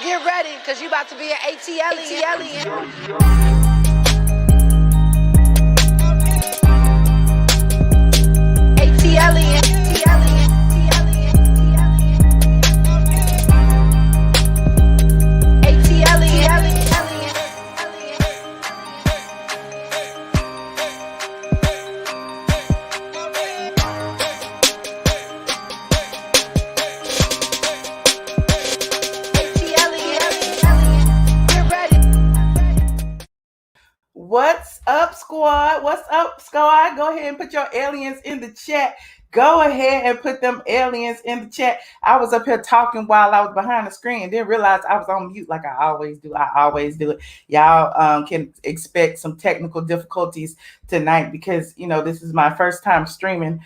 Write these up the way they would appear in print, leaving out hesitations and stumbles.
Get ready, because you about to be an ATLien. What's up, squad? What's up, squad? Go ahead and put your aliens in the chat. Go ahead and put them aliens in the chat. I was up here talking while I was behind the screen and then realized I was on mute like I always do. I always do it. Y'all can expect some technical difficulties tonight because, you know, this is my first time streaming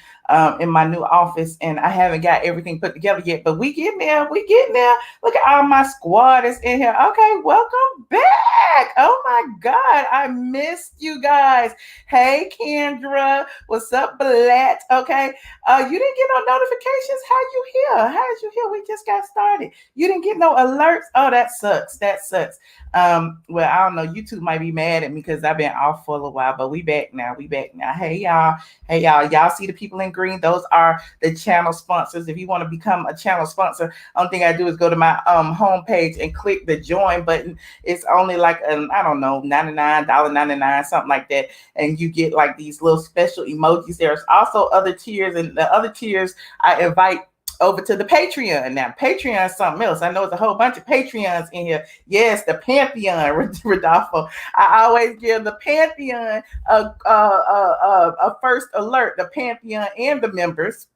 in my new office and I haven't got everything put together yet, but we getting there. We getting there. Look at all my squad is in here. Okay, welcome back. Oh my God, I missed you guys. Hey, Kendra. What's up, Brat? Okay. You didn't get no notifications. How you here? How did you hear? We just got started. You didn't get no alerts. Oh, that sucks. That sucks. Well, I don't know. YouTube might be mad at me because I've been off for a while, but we back now. We back now. Hey, y'all. Hey, y'all. Y'all see the people in green? Those are the channel sponsors. If you want to become a channel sponsor, only thing I do is go to my homepage and click the join button. It's only like I don't know, $99.99, something like that, and you get like these little special emojis. There's also other tiers, and the other tiers I invite over to the Patreon. Now, Patreon is something else. I know it's a whole bunch of Patreons in here. Yes, the Pantheon, Rodolfo. I always give the Pantheon a first alert, the Pantheon and the members.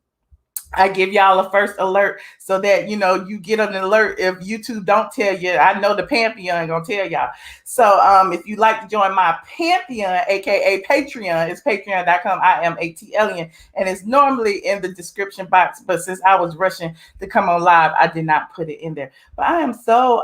I give y'all a first alert so that, you know, you get an alert if YouTube don't tell you. I know the Pantheon gonna tell y'all. So if you'd like to join my Pantheon, aka Patreon, it's patreon.com. iamATLien, and it's normally in the description box. But since I was rushing to come on live, I did not put it in there. But I am so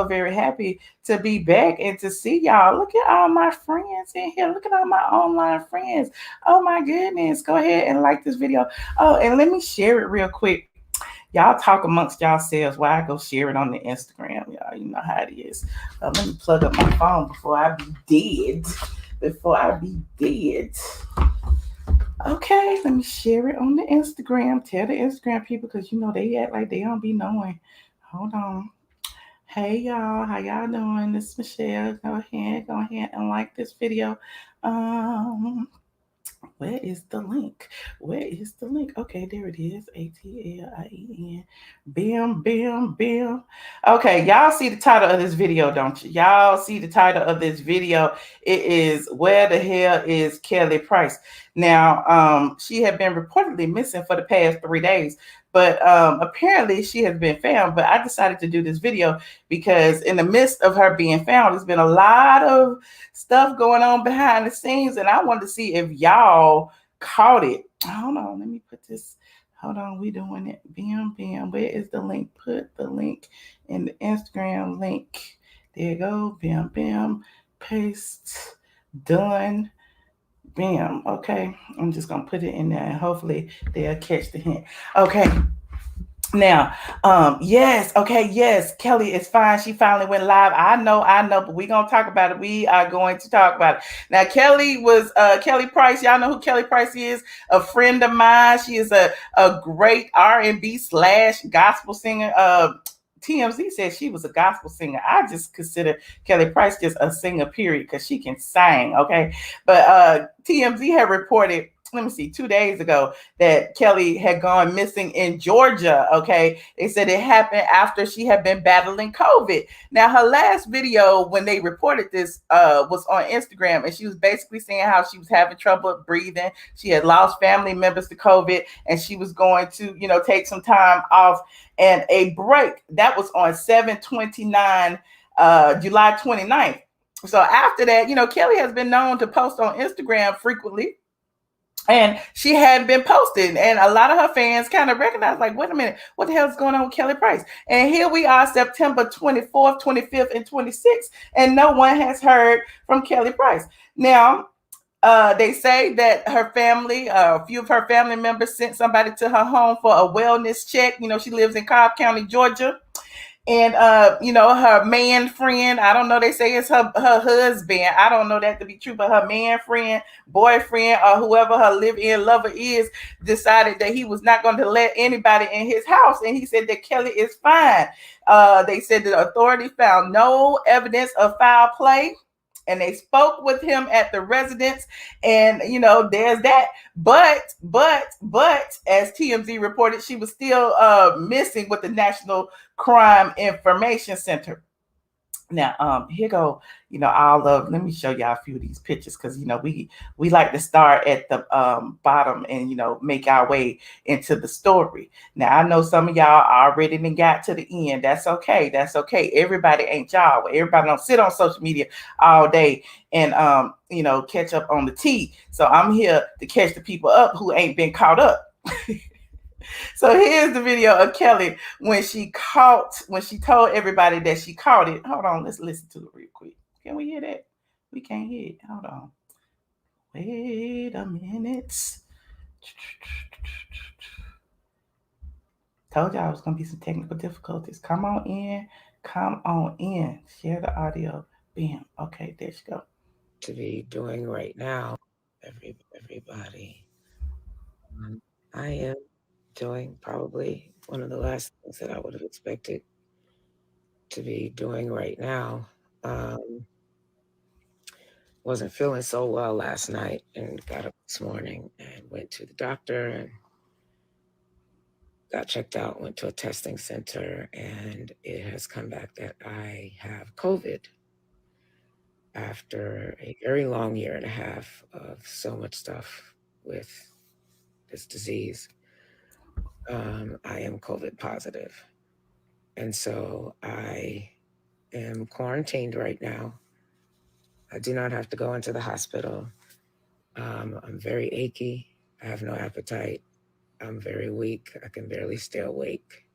very happy to be back and to see y'all. Look at all my friends in here. Look at all my online friends. Oh my goodness. Go ahead and like this video. Oh, and let me share it real quick. Y'all talk amongst yourselves while I go share it on the Instagram. Y'all, you know how it is. Let me plug up my phone before I be dead. Okay, let me share it on the Instagram. Tell the Instagram people, because you know they act like they don't be knowing. Hold on. Hey y'all, how y'all doing? This is Michelle. Go ahead and like this video. Where is the link? Okay, there it is. ATLien. Bam. Okay, y'all see the title of this video, don't you? Y'all see the title of this video. It is Where the Hell is Kelly Price? Now, she had been reportedly missing for the past 3 days, but apparently she has been found. But I decided to do this video because in the midst of her being found, there's been a lot of stuff going on behind the scenes, and I wanted to see if y'all caught it. Hold on, let me put this. Hold on, we doing it. Bam. Where is the link? Put the link in the Instagram link. There you go. Bam. Paste. Done. Bam. Okay, I'm just gonna put it in there and hopefully they'll catch the hint. Okay. Now, yes, Kelly is fine. She finally went live. I know, but we're gonna talk about it. We are going to talk about it. Now, Kelly Price. Y'all know who Kelly Price is? A friend of mine. She is a great R&B / gospel singer. TMZ said she was a gospel singer. I just consider Kelly Price just a singer, period, because she can sing, okay? But TMZ had reported, 2 days ago, that Kelly had gone missing in Georgia, okay? They said it happened after she had been battling COVID. Now, her last video when they reported this was on Instagram, and she was basically saying how she was having trouble breathing. She had lost family members to COVID, and she was going to, you know, take some time off and a break. That was on 7/29, July 29th. So after that, you know, Kelly has been known to post on Instagram frequently. And she hadn't been posting, and a lot of her fans kind of recognized, like, wait a minute, what the hell is going on with Kelly Price? And here we are, September 24th, 25th, and 26th, and no one has heard from Kelly Price. Now, they say that her family, a few of her family members sent somebody to her home for a wellness check. You know, she lives in Cobb County, Georgia. And you know, her man friend, I don't know, they say it's her husband. I don't know that to be true, but her man friend, boyfriend, or whoever her live-in lover is, decided that he was not going to let anybody in his house. And he said that Kelly is fine. They said the authority found no evidence of foul play. And they spoke with him at the residence, and you know, there's that. But as TMZ reported, she was still missing with the National Crime Information Center. Now, here go, you know, let me show y'all a few of these pictures, because, you know, we like to start at the bottom and, you know, make our way into the story. Now, I know some of y'all already got to the end. That's okay. That's okay. Everybody ain't y'all. Everybody don't sit on social media all day and, you know, catch up on the tea. So I'm here to catch the people up who ain't been caught up. So here's the video of Kelly when she told everybody that she caught it. Hold on, let's listen to it real quick. Can we hear that? We can't hear it. Hold on. Wait a minute. Told y'all it was gonna be some technical difficulties. Come on in. Come on in. Share the audio. Bam. Okay, there you go. To be doing right now, everybody. I am doing probably one of the last things that I would have expected to be doing right now. Wasn't feeling so well last night and got up this morning and went to the doctor and got checked out, went to a testing center, and it has come back that I have COVID after a very long 1.5 years of so much stuff with this disease. I am COVID positive. And so I am quarantined right now. I do not have to go into the hospital. I'm very achy. I have no appetite. I'm very weak. I can barely stay awake.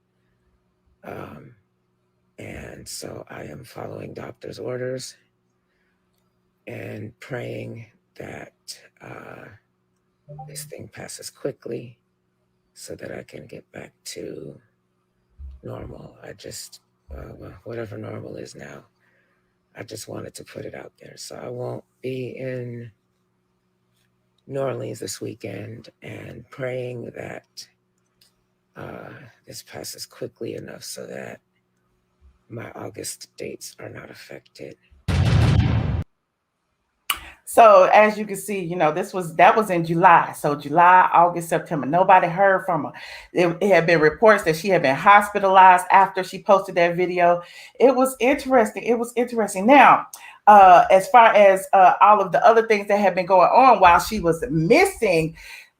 And so I am following doctor's orders and praying that this thing passes quickly so that I can get back to normal. I just, whatever normal is now, I just wanted to put it out there. So I won't be in New Orleans this weekend, and praying that this passes quickly enough so that my August dates are not affected. So as you can see, you know, that was in July. So July, August, September, nobody heard from her. It had been reports that she had been hospitalized after she posted that video. It was interesting. Now, as far as all of the other things that have been going on while she was missing,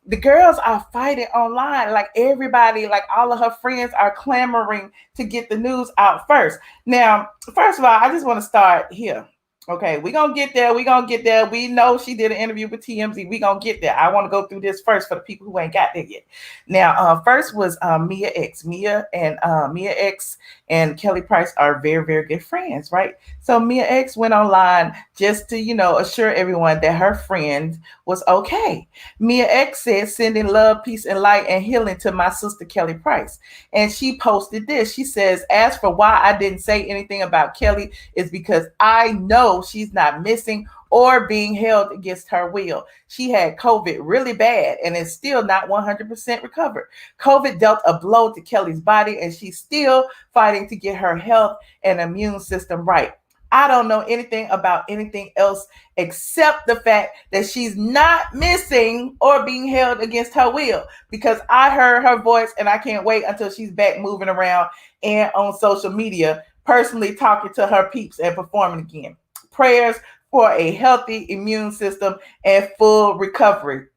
the girls are fighting online. Like everybody, like all of her friends are clamoring to get the news out first. Now, first of all, I just want to start here. Okay, we're going to get there. We know she did an interview with TMZ. We're going to get there. I want to go through this first for the people who ain't got there yet. Now, first was Mia X. Mia X and Kelly Price are very, very good friends, right? So Mia X went online just to, you know, assure everyone that her friend was okay. Mia X said, sending love, peace, and light and healing to my sister, Kelly Price. And she posted this. She says, as for why I didn't say anything about Kelly is because I know she's not missing or being held against her will. She had COVID really bad and is still not 100% recovered. COVID dealt a blow to Kelly's body, and she's still fighting to get her health and immune system right. I don't know anything about anything else except the fact that she's not missing or being held against her will, because I heard her voice and I can't wait until she's back moving around and on social media, personally talking to her peeps and performing again. Prayers for a healthy immune system and full recovery.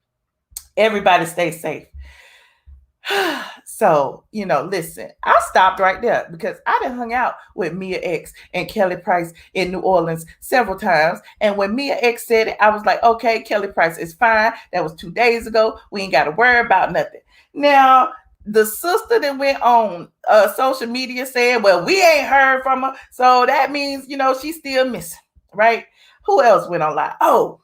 Everybody stay safe. So, you know, listen, I stopped right there because I done hung out with Mia X and Kelly Price in New Orleans several times. And when Mia X said it, I was like, okay, Kelly Price is fine. That was 2 days ago. We ain't got to worry about nothing. Now, the sister that went on social media saying, well, we ain't heard from her. So that means, you know, she's still missing, right? Who else went online? Oh,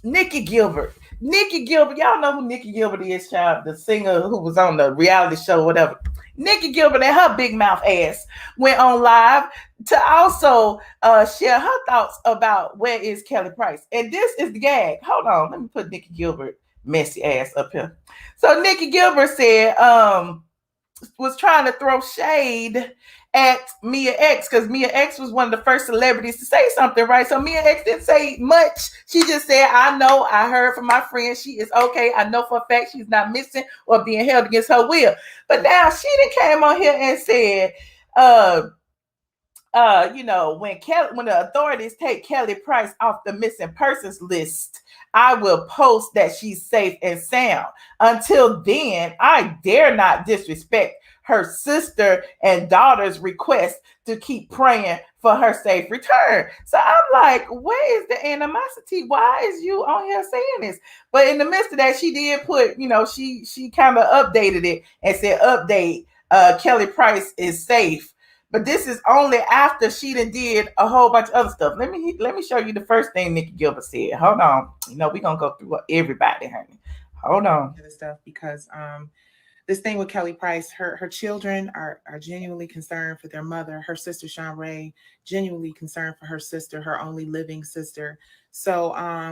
Nicci Gilbert. Nicci Gilbert, y'all know who Nicci Gilbert is, child, the singer who was on the reality show, whatever. Nikki Gilbert and her big mouth ass went on live to also share her thoughts about where is Kelly Price. And this is the gag. Hold on, let me put Nikki Gilbert messy ass up here. So Nikki Gilbert said, was trying to throw shade at Mia X because Mia X was one of the first celebrities to say something, right? So Mia X didn't say much. She just said, I know, I heard from my friend, she is okay. I know for a fact she's not missing or being held against her will. But now she done came on here and said, you know, when the authorities take Kelly Price off the missing persons list, I will post that she's safe and sound. Until then, I dare not disrespect her sister and daughter's request to keep praying for her safe return. So I'm like, where is the animosity? Why is you on here saying this? But in the midst of that, she did put, you know, she kind of updated it and said, update, Kelly Price is safe. But this is only after she did a whole bunch of other stuff. Let me show you the first thing Nikki Gilbert said. Hold on. You know, we're going to go through everybody, honey. Hold on. The stuff because this thing with Kelly Price, her children are genuinely concerned for their mother. Her sister, Sean Ray, genuinely concerned for her sister, her only living sister. So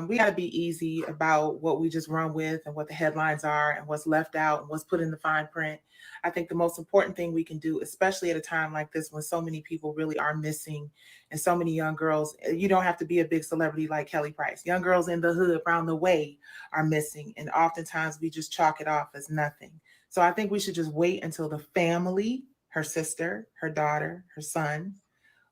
we got to be easy about what we just run with and what the headlines are and what's left out and what's put in the fine print. I think the most important thing we can do, especially at a time like this when so many people really are missing and so many young girls, you don't have to be a big celebrity like Kelly Price. Young girls in the hood around the way are missing. And oftentimes we just chalk it off as nothing. So I think we should just wait until the family, her sister, her daughter, her son,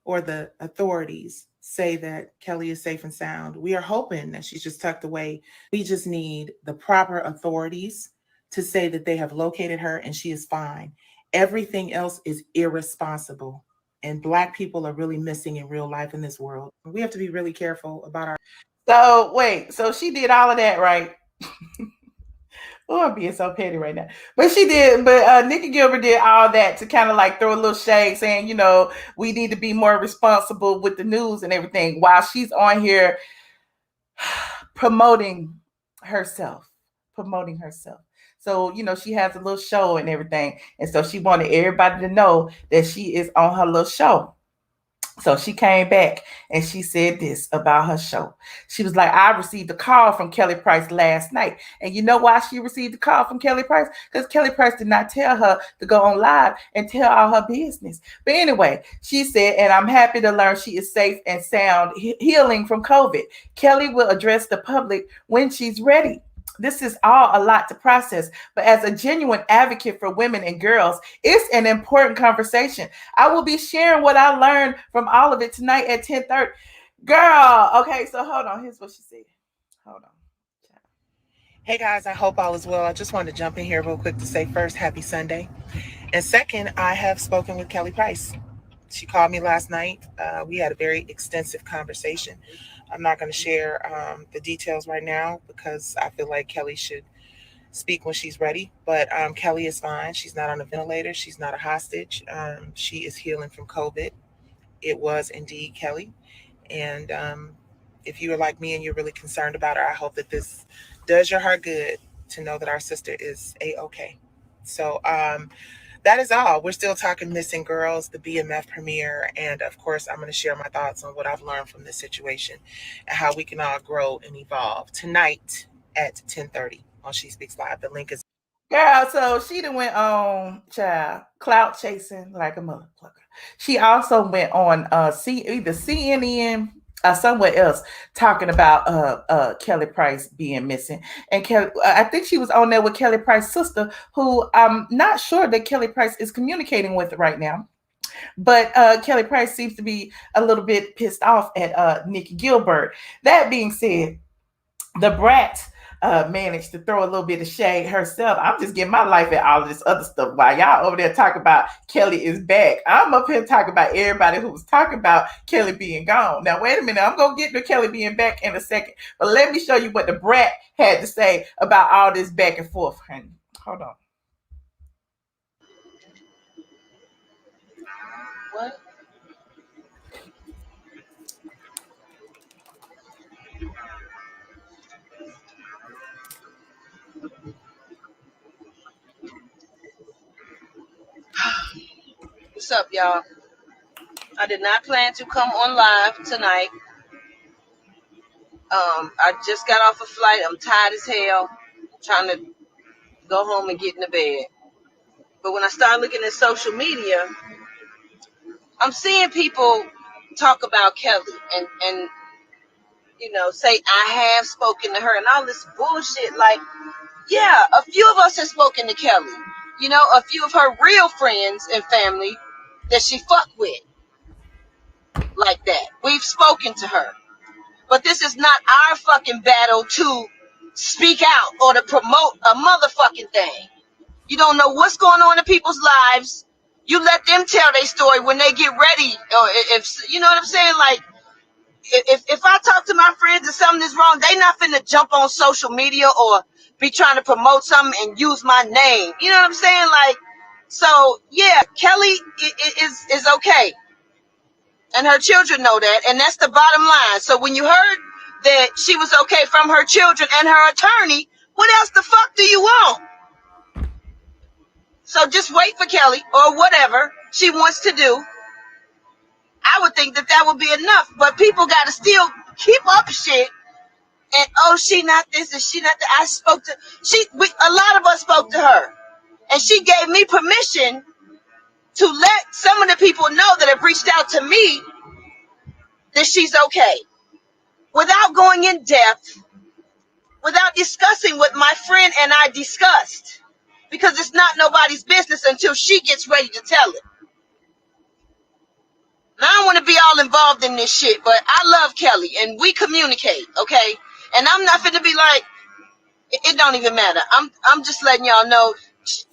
or the authorities say that Kelly is safe and sound. We are hoping that she's just tucked away. We just need the proper authorities to say that they have located her and she is fine. Everything else is irresponsible. And Black people are really missing in real life in this world. We have to be really careful about our... So wait, so she did all of that, right? Oh, I'm being so petty right now. But she did, but Nikki Gilbert did all that to kind of like throw a little shade saying, you know, we need to be more responsible with the news and everything while she's on here promoting herself. So, you know, she has a little show and everything. And so she wanted everybody to know that she is on her little show. So she came back and she said this about her show. She was like, I received a call from Kelly Price last night. And you know why she received a call from Kelly Price? Because Kelly Price did not tell her to go on live and tell all her business. But anyway, she said, and I'm happy to learn she is safe and sound, healing from COVID. Kelly will address the public when she's ready. This is all a lot to process, but as a genuine advocate for women and girls, it's an important conversation. I will be sharing what I learned from all of it tonight at 10:30. Girl, okay, so hold on. Here's what she said. Hold on. Hey guys, I hope all is well. I just wanted to jump in here real quick to say first, happy Sunday. And second, I have spoken with Kelly Price. She called me last night. We had a very extensive conversation. I'm not going to share the details right now because I feel like Kelly should speak when she's ready. But Kelly is fine. She's not on a ventilator. She's not a hostage. She is healing from COVID. It was indeed Kelly. And if you are like me and you're really concerned about her, I hope that this does your heart good to know that our sister is A-okay. So that is all. We're still talking Missing Girls, the BMF premiere, and of course, I'm going to share my thoughts on what I've learned from this situation and how we can all grow and evolve tonight at 10:30 on She Speaks Live. The link is... Girl, so she done went on, child, clout chasing like a motherfucker. She also went on either CNN somewhere else talking about Kelly Price being missing. And Kelly, I think she was on there with Kelly Price's sister, who I'm not sure that Kelly Price is communicating with right now. But Kelly Price seems to be a little bit pissed off at Nicci Gilbert. That being said, the Brat managed to throw a little bit of shade herself. I'm just getting my life at all of this other stuff while y'all over there talking about Kelly is back. I'm up here talking about everybody who was talking about Kelly being gone. Now, wait a minute. I'm going to get to Kelly being back in a second. But let me show you what the Brat had to say about all this back and forth, honey. Hold on. What? What's up, y'all? I did not plan to come on live tonight. I just got off a flight. I'm tired as hell. I'm trying to go home and get in the bed. But when I start looking at social media, I'm seeing people talk about Kelly and you know, say I have spoken to her and all this bullshit. Like, yeah, a few of us have spoken to Kelly. You know, a few of her real friends and family that she fucked with like that. We've spoken to her. But this is not our fucking battle to speak out or to promote a motherfucking thing. You don't know what's going on in people's lives. You let them tell their story when they get ready. Or if you know what I'm saying? Like, if I talk to my friends and something is wrong, they not finna jump on social media or be trying to promote something and use my name. You know what I'm saying? Like, so yeah, Kelly is okay. And her children know that, and that's the bottom line. So when you heard that she was okay from her children and her attorney, what else the fuck do you want? So just wait for Kelly or whatever she wants to do. I would think that would be enough, but people got to still keep up shit. And oh, she not this and she not that. I spoke to a lot of us spoke to her, and she gave me permission to let some of the people know that have reached out to me that she's okay, without going in depth, without discussing what my friend and I discussed, because it's not nobody's business until she gets ready to tell it. Now, I don't want to be all involved in this shit, but I love Kelly and we communicate, okay? And I'm not finna be like, it don't even matter. I'm just letting y'all know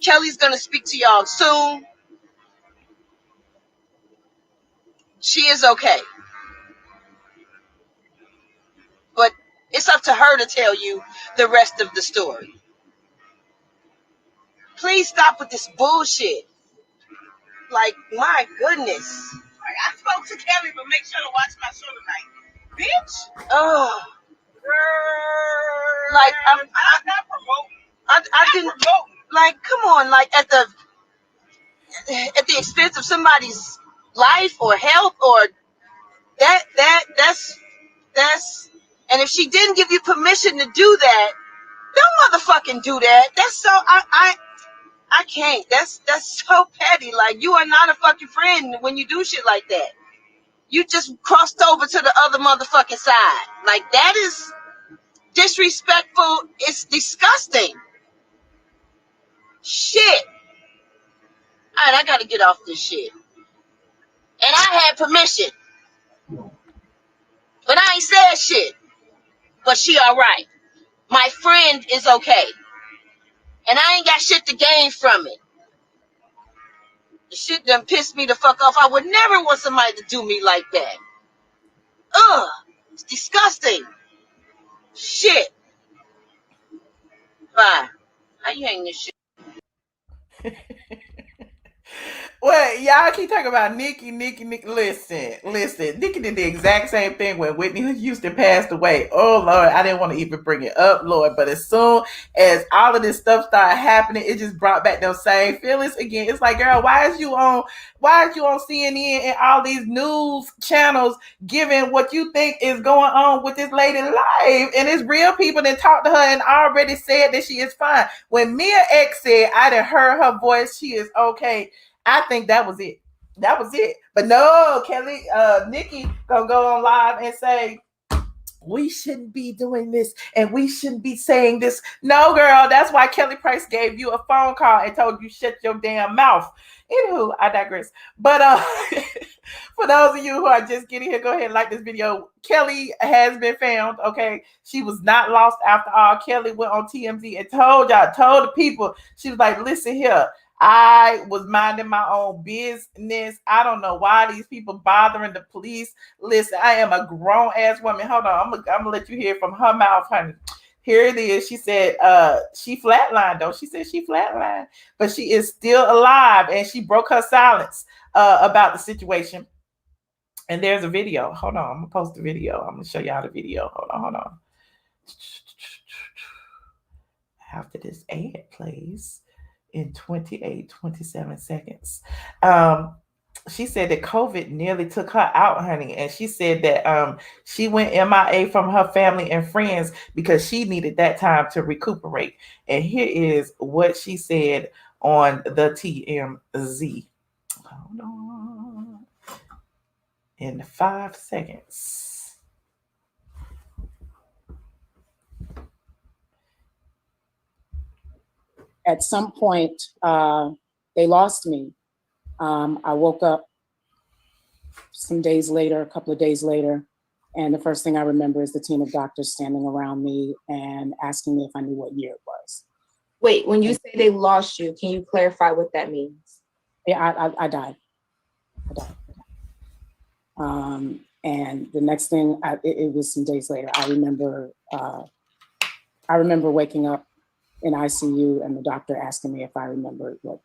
Kelly's gonna speak to y'all soon. She is okay. But it's up to her to tell you the rest of the story. Please stop with this bullshit. Like, my goodness. I spoke to Kelly, but make sure to watch my show tonight. Bitch. Oh. Girl. Like, I'm not promoting. I didn't promote. Like, come on, like at the expense of somebody's life or health or that's and if she didn't give you permission to do that, don't motherfucking do that. That's so I can't. That's so petty. Like, you are not a fucking friend when you do shit like that. You just crossed over to the other motherfucking side. Like, that is disrespectful. It's disgusting. Shit. All right, I gotta get off this shit. And I had permission. But I ain't said shit. But she all right. My friend is okay. And I ain't got shit to gain from it. The shit done pissed me the fuck off. I would never want somebody to do me like that. Ugh. It's disgusting. Shit. Bye. How you hang this shit? Well, y'all keep talking about Nikki. Listen. Nikki did the exact same thing when Whitney Houston passed away. Oh, Lord, I didn't want to even bring it up, Lord. But as soon as all of this stuff started happening, it just brought back those same feelings again. It's like, girl, why is you on CNN and all these news channels giving what you think is going on with this lady life? And it's real people that talked to her and already said that she is fine. When Mia X said, I done heard her voice, she is okay. I think that was it. But no, Kelly, Nikki gonna go on live and say, we shouldn't be doing this and we shouldn't be saying this. No, girl, that's why Kelly Price gave you a phone call and told you shut your damn mouth. Anywho, I digress. But for those of you who are just getting here, go ahead and like this video. Kelly has been found, okay? She was not lost after all. Kelly went on TMZ and told the people, she was like, listen here, I was minding my own business. I don't know why these people bothering the police. Listen, I am a grown-ass woman. Hold on. I'm gonna let you hear from her mouth, honey. Here it is. She said she flatlined, though. She said she flatlined, but she is still alive, and she broke her silence about the situation. And there's a video. Hold on. I'm going to post the video. I'm going to show y'all the video. Hold on. After this ad plays in 27 seconds. she said that COVID nearly took her out, honey. And she said that she went MIA from her family and friends because she needed that time to recuperate. And here is what she said on the TMZ. Hold on. In 5 seconds. At some point, they lost me. I woke up some days later, a couple of days later, and the first thing I remember is the team of doctors standing around me and asking me if I knew what year it was. Wait, when you say they lost you, can you clarify what that means? Yeah, I died. And the next thing, it was some days later. I remember waking up in ICU and the doctor asking me if I remembered what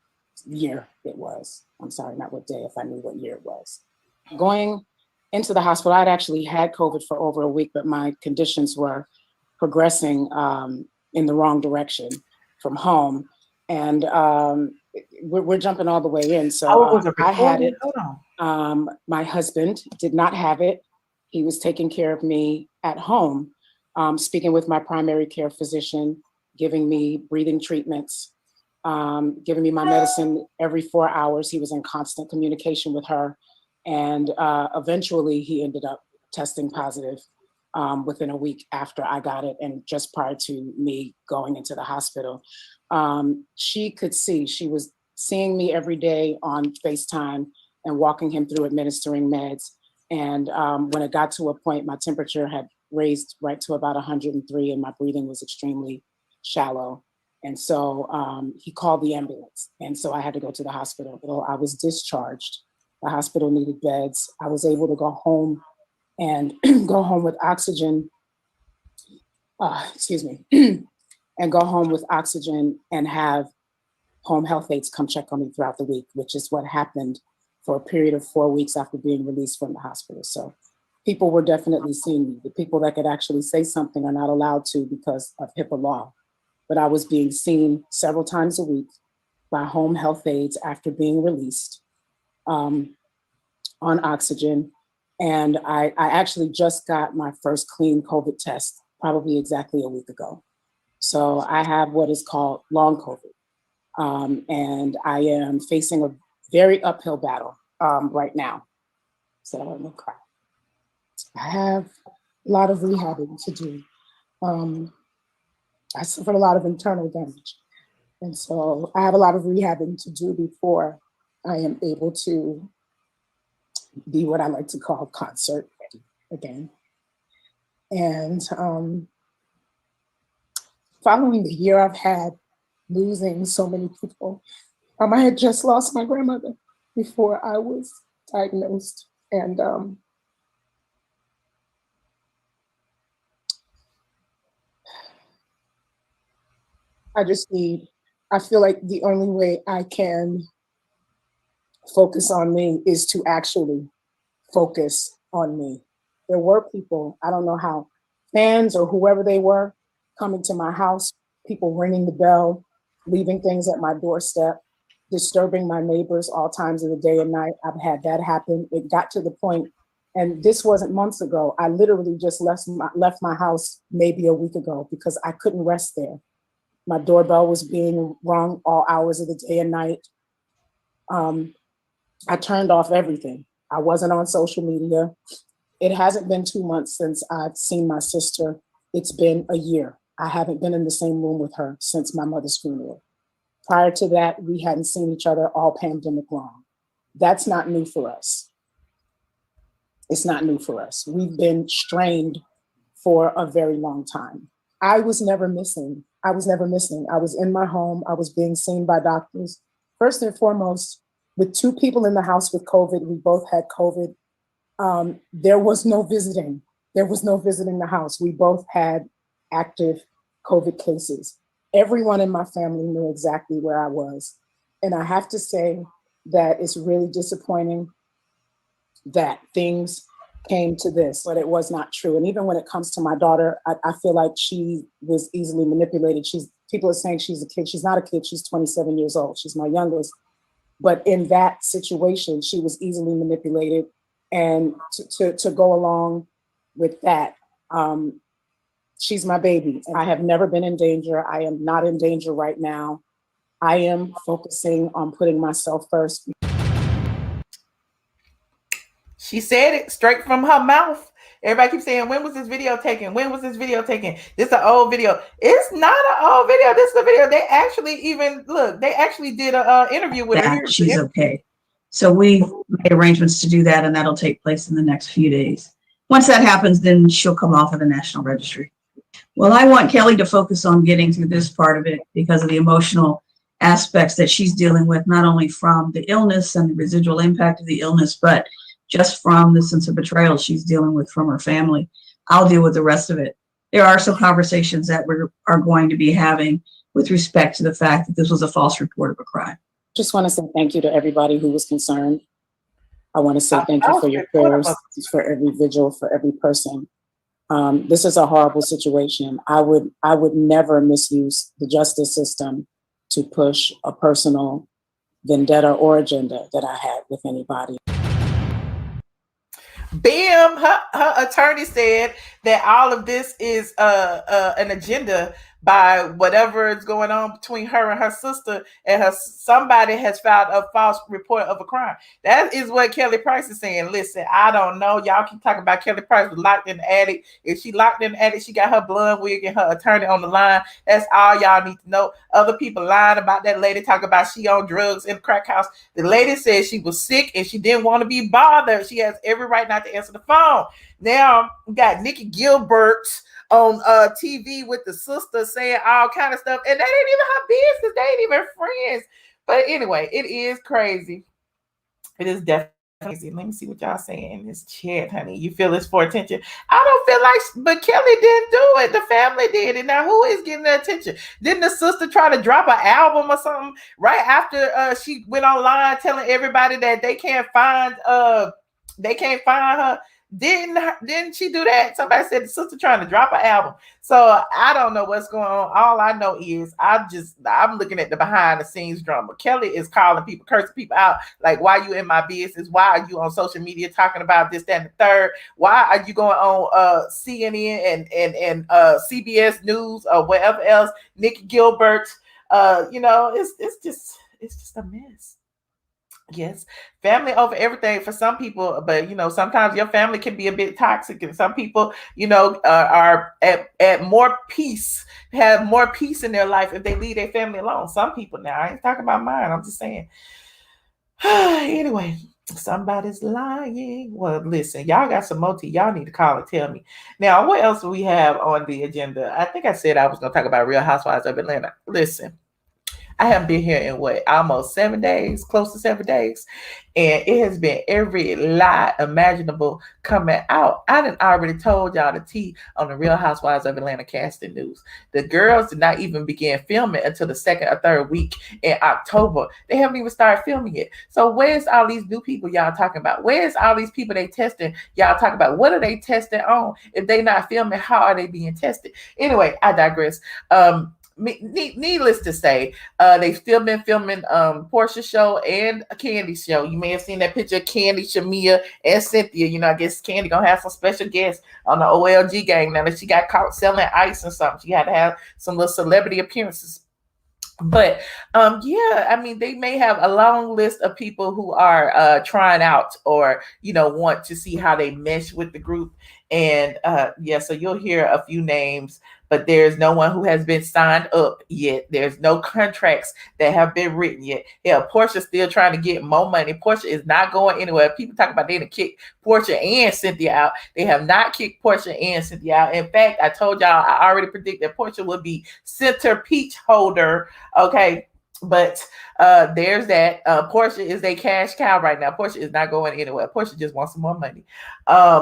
year it was. I'm sorry, not what day, if I knew what year it was. Going into the hospital, I'd actually had COVID for over a week, but my conditions were progressing in the wrong direction from home. And we're jumping all the way in. So I had it. My husband did not have it. He was taking care of me at home, speaking with my primary care physician, giving me breathing treatments, giving me my medicine every 4 hours. He was in constant communication with her. And eventually he ended up testing positive within a week after I got it and just prior to me going into the hospital. She could see, she was seeing me every day on FaceTime and walking him through administering meds. And when it got to a point, my temperature had raised right to about 103 and my breathing was extremely shallow. And so he called the ambulance. And so I had to go to the hospital. Well, I was discharged. The hospital needed beds. I was able to go home and go home with oxygen, and go home with oxygen and have home health aides come check on me throughout the week, which is what happened for a period of 4 weeks after being released from the hospital. So people were definitely seeing me. The people that could actually say something are not allowed to because of HIPAA law. But I was being seen several times a week by home health aides after being released on oxygen. And I actually just got my first clean COVID test probably exactly a week ago. So I have what is called long COVID. And I am facing a very uphill battle right now. So I'm gonna cry. I have a lot of rehabbing to do. I suffered a lot of internal damage. And so I have a lot of rehabbing to do before I am able to be what I like to call concert ready again. And following the year I've had losing so many people, I had just lost my grandmother before I was diagnosed. And I feel like the only way I can focus on me is to actually focus on me. There were people, I don't know how, fans or whoever they were, coming to my house, people ringing the bell, leaving things at my doorstep, disturbing my neighbors all times of the day and night. I've had that happen. It got to the point, and this wasn't months ago, I literally just left my house maybe a week ago because I couldn't rest there. My doorbell was being rung all hours of the day and night. I turned off everything. I wasn't on social media. It hasn't been 2 months since I've seen my sister. It's been a year. I haven't been in the same room with her since my mother's funeral. Prior to that, we hadn't seen each other all pandemic long. That's not new for us. It's not new for us. We've been strained for a very long time. I was never missing. I was in my home. I was being seen by doctors. First and foremost, with 2 people in the house with COVID, we both had COVID. There was no visiting. There was no visiting the house. We both had active COVID cases. Everyone in my family knew exactly where I was. And I have to say that it's really disappointing that things came to this, but it was not true. And even when it comes to my daughter, I feel like she was easily manipulated. People are saying she's a kid. She's not a kid. She's 27 years old. She's my youngest. But in that situation, she was easily manipulated. And to go along with that, she's my baby. I have never been in danger. I am not in danger right now. I am focusing on putting myself first. She said it straight from her mouth. Everybody keeps saying, when was this video taken? When was this video taken? This is an old video. It's not an old video. This is a video. They actually did an interview with her. She's okay. So we've made arrangements to do that, and that'll take place in the next few days. Once that happens, then she'll come off of the National Registry. Well, I want Kelly to focus on getting through this part of it because of the emotional aspects that she's dealing with, not only from the illness and the residual impact of the illness, but just from the sense of betrayal she's dealing with from her family. I'll deal with the rest of it. There are some conversations that we are going to be having with respect to the fact that this was a false report of a crime. Just want to say thank you to everybody who was concerned. I want to say thank you for your prayers, for every vigil, for every person. This is a horrible situation. I would never misuse the justice system to push a personal vendetta or agenda that I had with anybody. Bam, her attorney said that all of this is an agenda by whatever is going on between her and her sister, and somebody has filed a false report of a crime. That is what Kelly Price is saying. Listen, I don't know. Y'all keep talking about Kelly Price was locked in the attic. If she locked in the attic, she got her blonde wig and her attorney on the line. That's all y'all need to know. Other people lying about that lady, talking about she on drugs in the crack house. The lady said she was sick and she didn't want to be bothered. She has every right not to answer the phone. Now we got Nikki Gilbert on TV with the sister saying all kind of stuff, and that ain't even her business. They ain't even friends. But anyway, it is crazy. It is definitely crazy. Let me see what y'all saying in this chat, honey. You feel this for attention? I don't feel like, but Kelly didn't do it. The family did it. Now who is getting the attention? Didn't the sister try to drop an album or something right after she went online telling everybody that they can't find her? Didn't she do that? Somebody said the sister trying to drop an album. So I don't know what's going on. All I know is I'm looking at the behind the scenes drama. Kelly is calling people, cursing people out. Like, why you in my business? Why are you on social media talking about this, that, and the third? Why are you going on CNN and CBS News or whatever else? Nicci Gilbert. It's just a mess. Yes, family over everything for some people, but sometimes your family can be a bit toxic, and some people, are at more peace, have more peace in their life if they leave their family alone. Some people, now I ain't talking about mine, I'm just saying. Anyway, somebody's lying. Well, listen, y'all got some more tea. Y'all need to call and tell me. Now, what else do we have on the agenda? I think I said I was going to talk about Real Housewives of Atlanta. Listen, I haven't been here in almost 7 days, close to 7 days. And it has been every lie imaginable coming out. I done already told y'all the tea on the Real Housewives of Atlanta casting news. The girls did not even begin filming until the 2nd or 3rd week in October. They haven't even started filming yet. So where's all these new people y'all talking about? Where's all these people they testing y'all talking about? What are they testing on? If they not filming, how are they being tested? Anyway, I digress. Needless to say, they've still been filming Portia's show and a Kandi show. You may have seen that picture of Kandi, Shamia, and Cynthia. I guess Kandi gonna have some special guests on the OLG gang now that she got caught selling ice and something. She had to have some little celebrity appearances. But they may have a long list of people who are trying out or want to see how they mesh with the group. And so you'll hear a few names, but there's no one who has been signed up yet. There's no contracts that have been written yet. Yeah, Portia's still trying to get more money. Portia is not going anywhere. People talk about they didn't kick Portia and Cynthia out. They have not kicked Portia and Cynthia out. In fact, I told y'all I already predict that Portia will be center peach holder. Okay. But there's that. Portia is a cash cow right now. Portia is not going anywhere. Portia just wants some more money.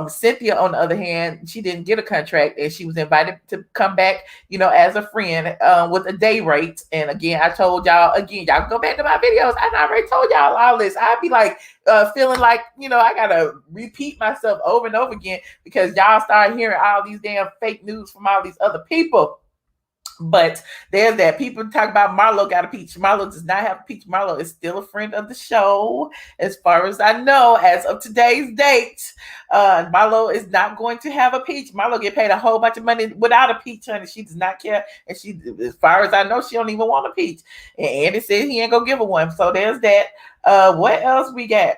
Cynthia, on the other hand, she didn't get a contract, and she was invited to come back, as a friend with a day rate. And again, I told y'all, y'all can go back to my videos. I already told y'all all this. I'd be like feeling like, I gotta repeat myself over and over again because y'all start hearing all these damn fake news from all these other people. But there's that. People talk about Marlo got a peach. Marlo does not have a peach. Marlo is still a friend of the show, as far as I know, as of today's date. Marlo is not going to have a peach. Marlo get paid a whole bunch of money without a peach, honey. She does not care. And she, as far as I know, she don't even want a peach. And Andy said he ain't gonna give her one. So there's that. What else we got?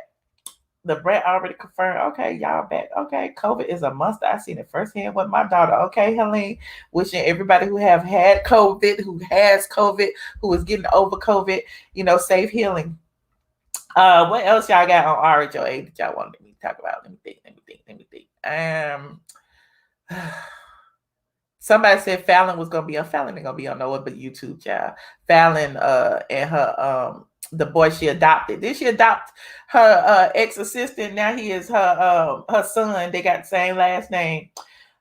The Brat already confirmed. Okay, y'all back. Okay, COVID is a monster. I seen it firsthand with my daughter. Okay, Helene, wishing everybody who have had COVID, who has COVID, who is getting over COVID, safe healing. What else y'all got on RHOA that y'all wanted me to talk about? Let me think. Somebody said Fallon was gonna be on. Fallon ain't gonna be on nowhere but YouTube, child. Fallon and her the boy she adopted. Did she adopt her ex-assistant? Now he is her son. They got the same last name.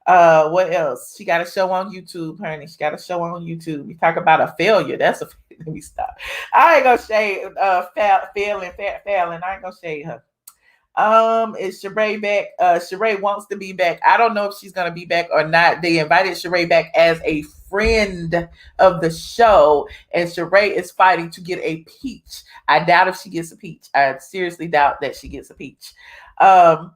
What else? She got a show on YouTube, honey. She got a show on YouTube. We talk about a failure. That's a let me stop. I ain't gonna shade Fallon. I ain't gonna shade her. Is Sheree back? Sheree wants to be back. I don't know if she's gonna be back or not. They invited Sheree back as a friend of the show, and Sheree is fighting to get a peach. I doubt if she gets a peach. I seriously doubt that she gets a peach. I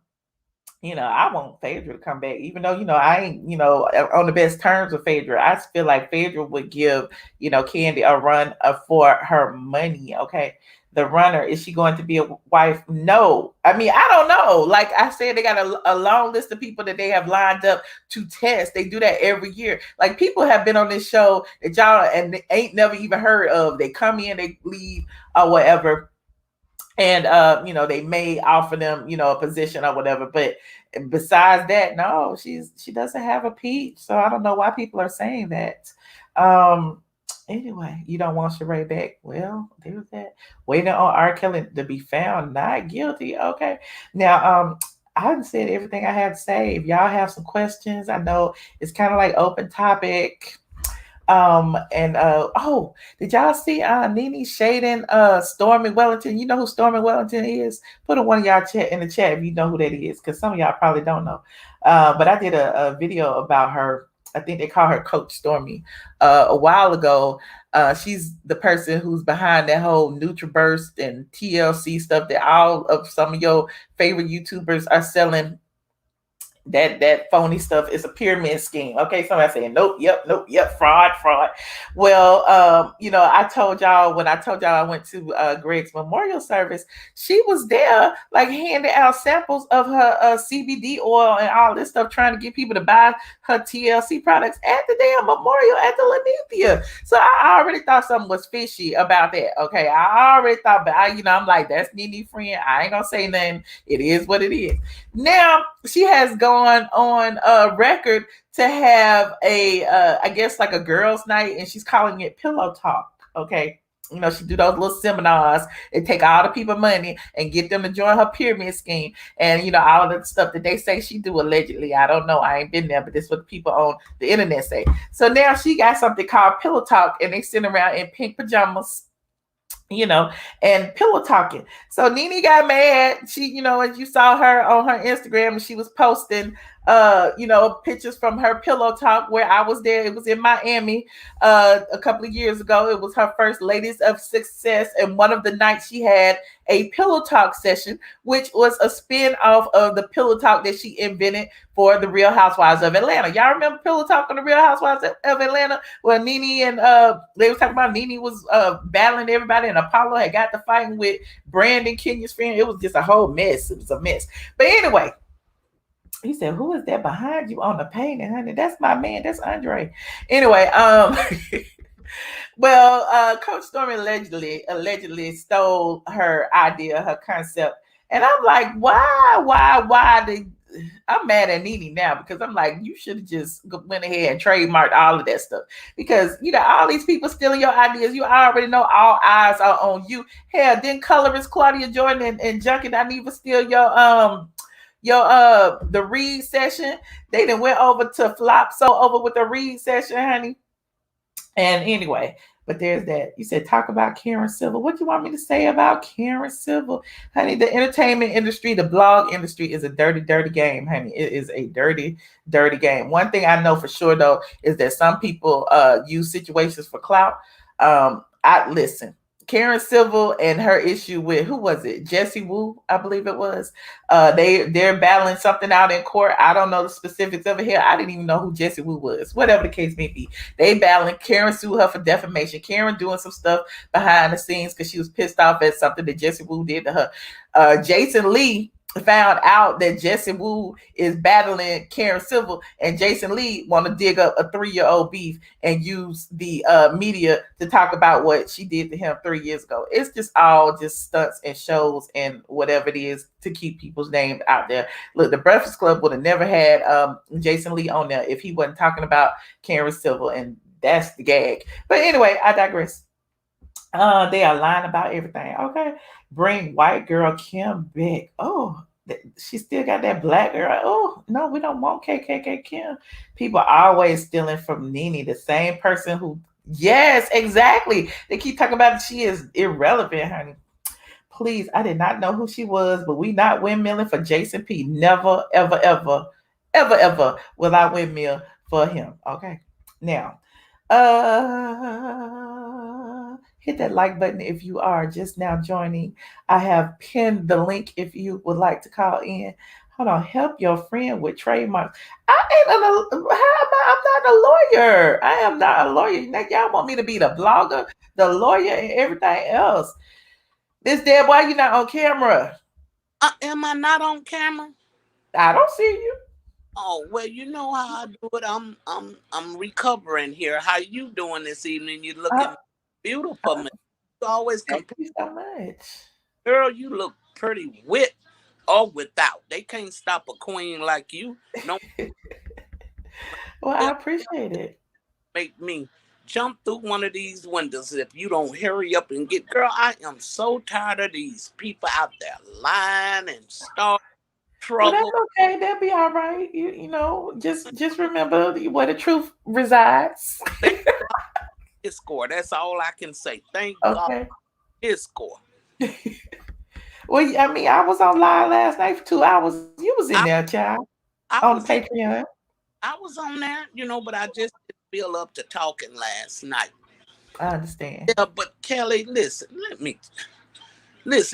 want Phaedra to come back, even though, I ain't, on the best terms with Phaedra. I feel like Phaedra would give, Kandi a run for her money. Okay. The runner, is she going to be a wife? No. I mean, I don't know. Like I said, they got a long list of people that they have lined up to test. They do that every year. Like people have been on this show that y'all and they ain't never even heard of. They come in, they leave or whatever. And, they may offer them, a position or whatever. But besides that, no, she doesn't have a peach. So I don't know why people are saying that. Anyway, you don't want Sheree back. Well, there's that. Waiting on R. Kelly to be found not guilty. Okay. Now, I haven't said everything I had to say. If y'all have some questions, I know it's kind of like open topic. Did y'all see Nene shading Stormy Wellington? You know who Stormy Wellington is? Put one of y'all in the chat if you know who that is, because some of y'all probably don't know. But I did a video about her. I think they call her Coach Stormy a while ago. She's the person who's behind that whole NutriBurst and TLC stuff that all of some of your favorite YouTubers are selling. That phony stuff is a pyramid scheme. Okay, somebody saying nope, yep, fraud. Well, I told y'all when I went to Greg's memorial service, she was there like handing out samples of her CBD oil and all this stuff, trying to get people to buy her TLC products at the damn memorial at the Linnethia. So I already thought something was fishy about that. Okay, I already thought, but I'm like, that's Nene friend. I ain't gonna say nothing. It is what it is. Now she has gone on record to have I guess like a girls' night, and she's calling it Pillow Talk. Okay. She do those little seminars and take all the people money and get them to join her pyramid scheme. And, all of the stuff that they say she do allegedly. I don't know. I ain't been there, but this is what the people on the internet say. So now she got something called Pillow Talk, and they sit around in pink pajamas, and pillow talking. So Nene got mad. She, as you saw her on her Instagram, and she was posting, pictures from her pillow talk where I was there. It was in Miami a couple of years ago. It was her first Ladies of Success. And one of the nights she had a pillow talk session, which was a spin-off of the pillow talk that she invented for the Real Housewives of Atlanta. Y'all remember pillow talk on the Real Housewives of Atlanta? Well, Nene and they was talking about Nene was battling everybody, and Apollo had got to fighting with Brandon, Kenya's friend. It was just a whole mess. It was a mess. But anyway, he said, "Who is that behind you on the painting, honey?" That's my man. That's Andre. Anyway, well, Coach Stormy allegedly stole her idea, her concept, and I'm like, why? I'm mad at Nene now, because I'm like, you should have just went ahead and trademarked all of that stuff, because you got all these people stealing your ideas. You already know all eyes are on you. Hell, didn't colorist Claudia Jordan and Junkie not even steal the read session? They done went over to Flop so over with the read session, honey. And anyway, But there's that. You said talk about Karen Civil. What do you want me to say about Karen Civil? Honey, the entertainment industry, the blog industry is a dirty, dirty game, honey. It is a dirty, dirty game. One thing I know for sure, though, is that some people use situations for clout. I listen. Karen Civil and her issue with, who was it? Jesse Wu, I believe it was. They're battling something out in court. I don't know the specifics of it here. I didn't even know who Jesse Wu was. Whatever the case may be, they battling. Karen sued her for defamation. Karen doing some stuff behind the scenes because she was pissed off at something that Jesse Wu did to her. Jason Lee found out that Jesse Wu is battling Karen Civil, and Jason Lee want to dig up a 3-year-old beef and use the media to talk about what she did to him 3 years ago. It's just all just stunts and shows and whatever it is to keep people's names out there. Look, the Breakfast Club would have never had Jason Lee on there if he wasn't talking about Karen Civil, and that's the gag. But anyway, I digress. They are lying about everything. Okay. Bring white girl Kim back. Oh, she still got that black girl. Oh, no, we don't want KKK Kim. People are always stealing from Nene, the same person who, yes, exactly. They keep talking about she is irrelevant, honey. Please, I did not know who she was, but we not windmilling for Jason P. Never, ever, ever, ever, ever will I windmill for him. Okay. Now, hit that like button if you are just now joining. I have pinned the link if you would like to call in. Hold on, help your friend with trademarks. I'm not a lawyer. I am not a lawyer. Now, y'all want me to be the blogger, the lawyer, and everything else. This Deb, why you not on camera? Am I not on camera? I don't see you. Oh, well, you know how I do it. I'm recovering here. How you doing this evening? You looking beautiful, man. You always Thank you so much. Girl, you look pretty with or without. They can't stop a queen like you. No. Well, I appreciate it. Make me jump through one of these windows if you don't hurry up and get. Girl, I am so tired of these people out there lying and start trouble. Well, that's okay. They'll be all right. You know, just remember where the truth resides. His score. That's all I can say. Thank Okay. God. His score. Well, I mean, I was on live last night for 2 hours. You was in there, child, on Patreon. I was on there, you know, but I just didn't feel up to talking last night. I understand. Yeah, but Kelly, listen,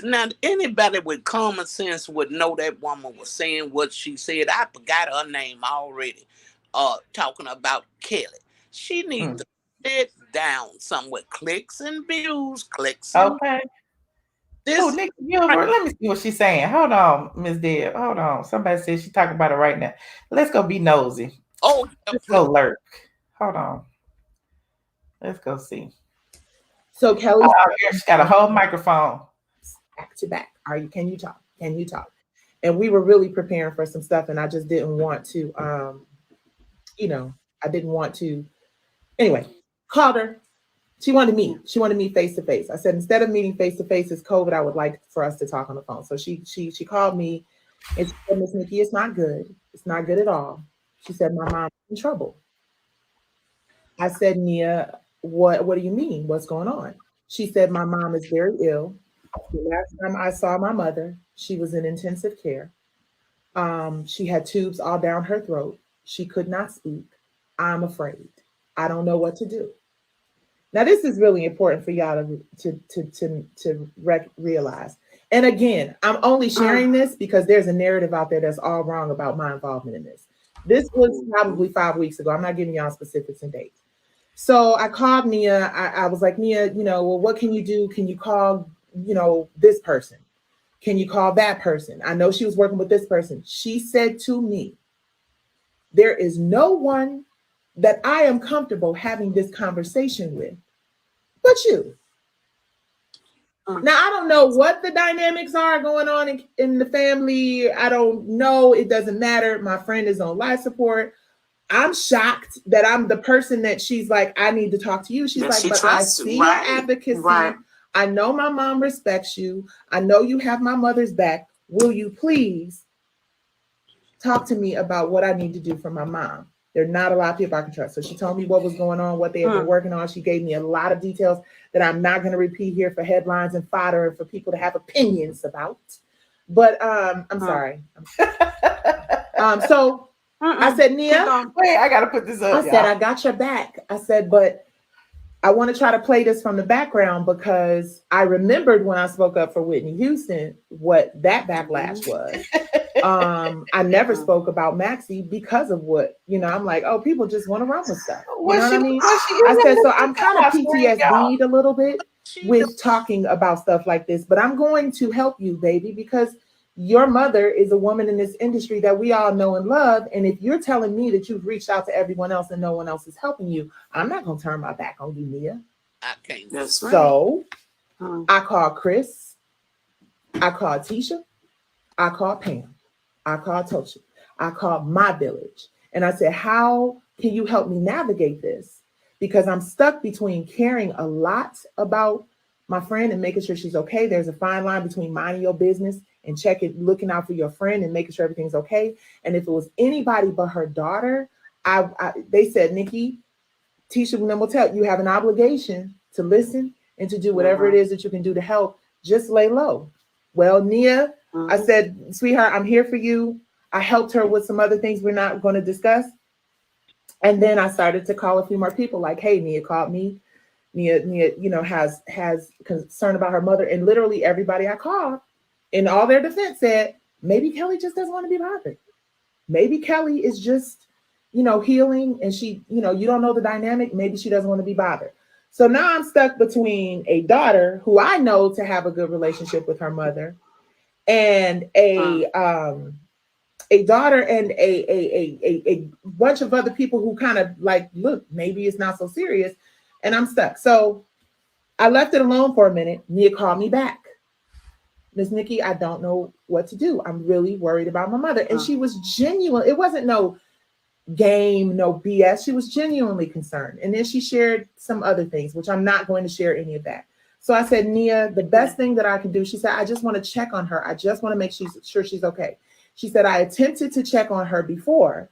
now, anybody with common sense would know that woman was saying what she said. I forgot her name already, talking about Kelly. She needs to sit down somewhere. Clicks and views, clicks and okay. Oh, Nicci Gilbert, let me see what she's saying. Hold on, Miss Deb. Hold on. Somebody says she's talking about it right now. Let's go be nosy. Oh, let's go lurk. Hold on. Let's go see. So Kelly, she's got a whole microphone. Back to back. Can you talk? Can you talk? And we were really preparing for some stuff, and I just didn't want to, I didn't want to. Anyway, called her. She wanted to meet face to face. I said, instead of meeting face to face, it's COVID. I would like for us to talk on the phone. So she called me and she said, Miss Nikki, it's not good. It's not good at all. She said, my mom's in trouble. I said, Nia, what do you mean? What's going on? She said, my mom is very ill. The last time I saw my mother, she was in intensive care. She had tubes all down her throat. She could not speak. I'm afraid. I don't know what to do. Now, this is really important for y'all to realize. And again, I'm only sharing this because there's a narrative out there that's all wrong about my involvement in this. This was probably 5 weeks ago. I'm not giving y'all specifics and dates. So I called Nia. I was like, Nia, well, what can you do? Can you call, this person? Can you call that person? I know she was working with this person. She said to me, there is no one that I am comfortable having this conversation with, but you. Now, I don't know what the dynamics are going on in the family. I don't know. It doesn't matter. My friend is on life support. I'm shocked that I'm the person that she's like, I need to talk to you. She's like, but I see your advocacy. Right. I know my mom respects you. I know you have my mother's back. Will you please talk to me about what I need to do for my mom? There are not a lot of people I can trust. So she told me what was going on, what they had been working on. She gave me a lot of details that I'm not going to repeat here for headlines and fodder and for people to have opinions about. But I'm sorry. So I said, Nia, wait, I gotta put this up. I said, I got your back. I said, but I want to try to play this from the background because I remembered when I spoke up for Whitney Houston, what that backlash was. I never spoke about Maxie because of what, I'm like, oh, people just want to run with stuff. You know what I mean? I said, so I'm kind of PTSD'd a little bit with talking about stuff like this, but I'm going to help you, baby, because your mother is a woman in this industry that we all know and love. And if you're telling me that you've reached out to everyone else and no one else is helping you, I'm not going to turn my back on you, Nia. I can't. That's right. So I called Chris. I called Tisha. I called Pam. I called Tosha. I called my village. And I said, how can you help me navigate this? Because I'm stuck between caring a lot about my friend and making sure she's okay. There's a fine line between minding your business and looking out for your friend and making sure everything's okay. And if it was anybody but her daughter, they said, Nikki, Tisha will tell you have an obligation to listen and to do whatever it is that you can do to help. Just lay low. Well, Nia, I said, sweetheart, I'm here for you. I helped her with some other things we're not going to discuss. And then I started to call a few more people like, hey, Nia called me. Nia, has concern about her mother. And literally everybody I called, in all their defense, said, maybe Kelly just doesn't want to be bothered. Maybe Kelly is just, healing and she, you don't know the dynamic. Maybe she doesn't want to be bothered. So now I'm stuck between a daughter who I know to have a good relationship with her mother and a daughter and a bunch of other people who kind of like, look, maybe it's not so serious. And I'm stuck. So I left it alone for a minute. Nia called me back. Miss Nikki, I don't know what to do. I'm really worried about my mother. And she was genuine. It wasn't no game, no BS. She was genuinely concerned. And then she shared some other things, which I'm not going to share any of that. So I said, Nia, the best thing that I can do, she said, I just want to check on her. I just want to make sure she's okay. She said, I attempted to check on her before,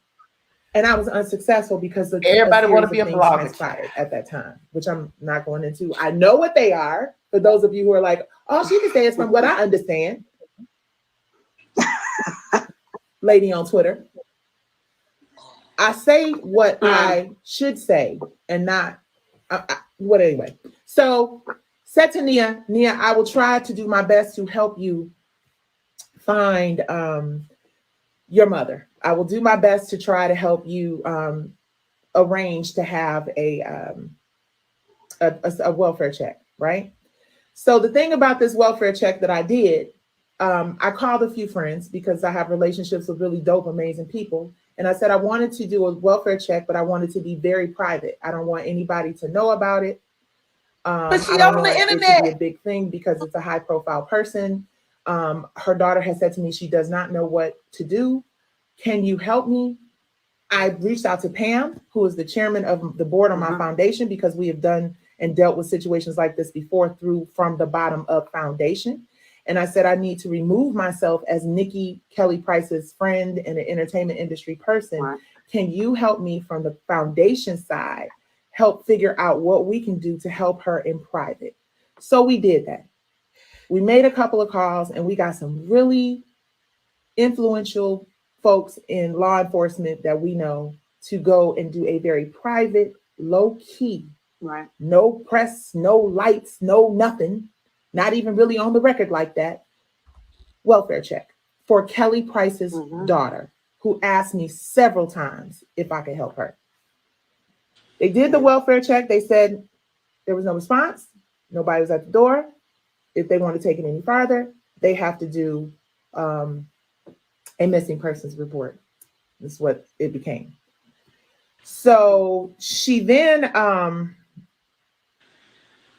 and I was unsuccessful because of everybody want to be a blogger transpired at that time, which I'm not going into. I know what they are. For those of you who are like, oh, she can say it's from what I understand. Lady on Twitter. I say what I should say and not what anyway. So said to Nia, I will try to do my best to help you find your mother. I will do my best to try to help you arrange to have a welfare check, right? So the thing about this welfare check that I did, I called a few friends because I have relationships with really dope, amazing people. And I said, I wanted to do a welfare check, but I wanted to be very private. I don't want anybody to know about it. But she I don't on want the it internet. to be a big thing because it's a high profile person. Her daughter has said to me, she does not know what to do. Can you help me? I reached out to Pam, who is the chairman of the board on my foundation, because we have done and dealt with situations like this before through from the bottom up foundation. And I said, I need to remove myself as Nikki Kelly Price's friend and an entertainment industry person. Right. Can you help me from the foundation side, help figure out what we can do to help her in private? So we did that. We made a couple of calls and we got some really influential folks in law enforcement that we know to go and do a very private, low key, right? No press, no lights, no nothing, not even really on the record like that, welfare check for Kelly Price's daughter, who asked me several times if I could help her. They did the welfare check. They said there was no response. Nobody was at the door. If they want to take it any farther, they have to do a missing persons report. That's what it became. So she then,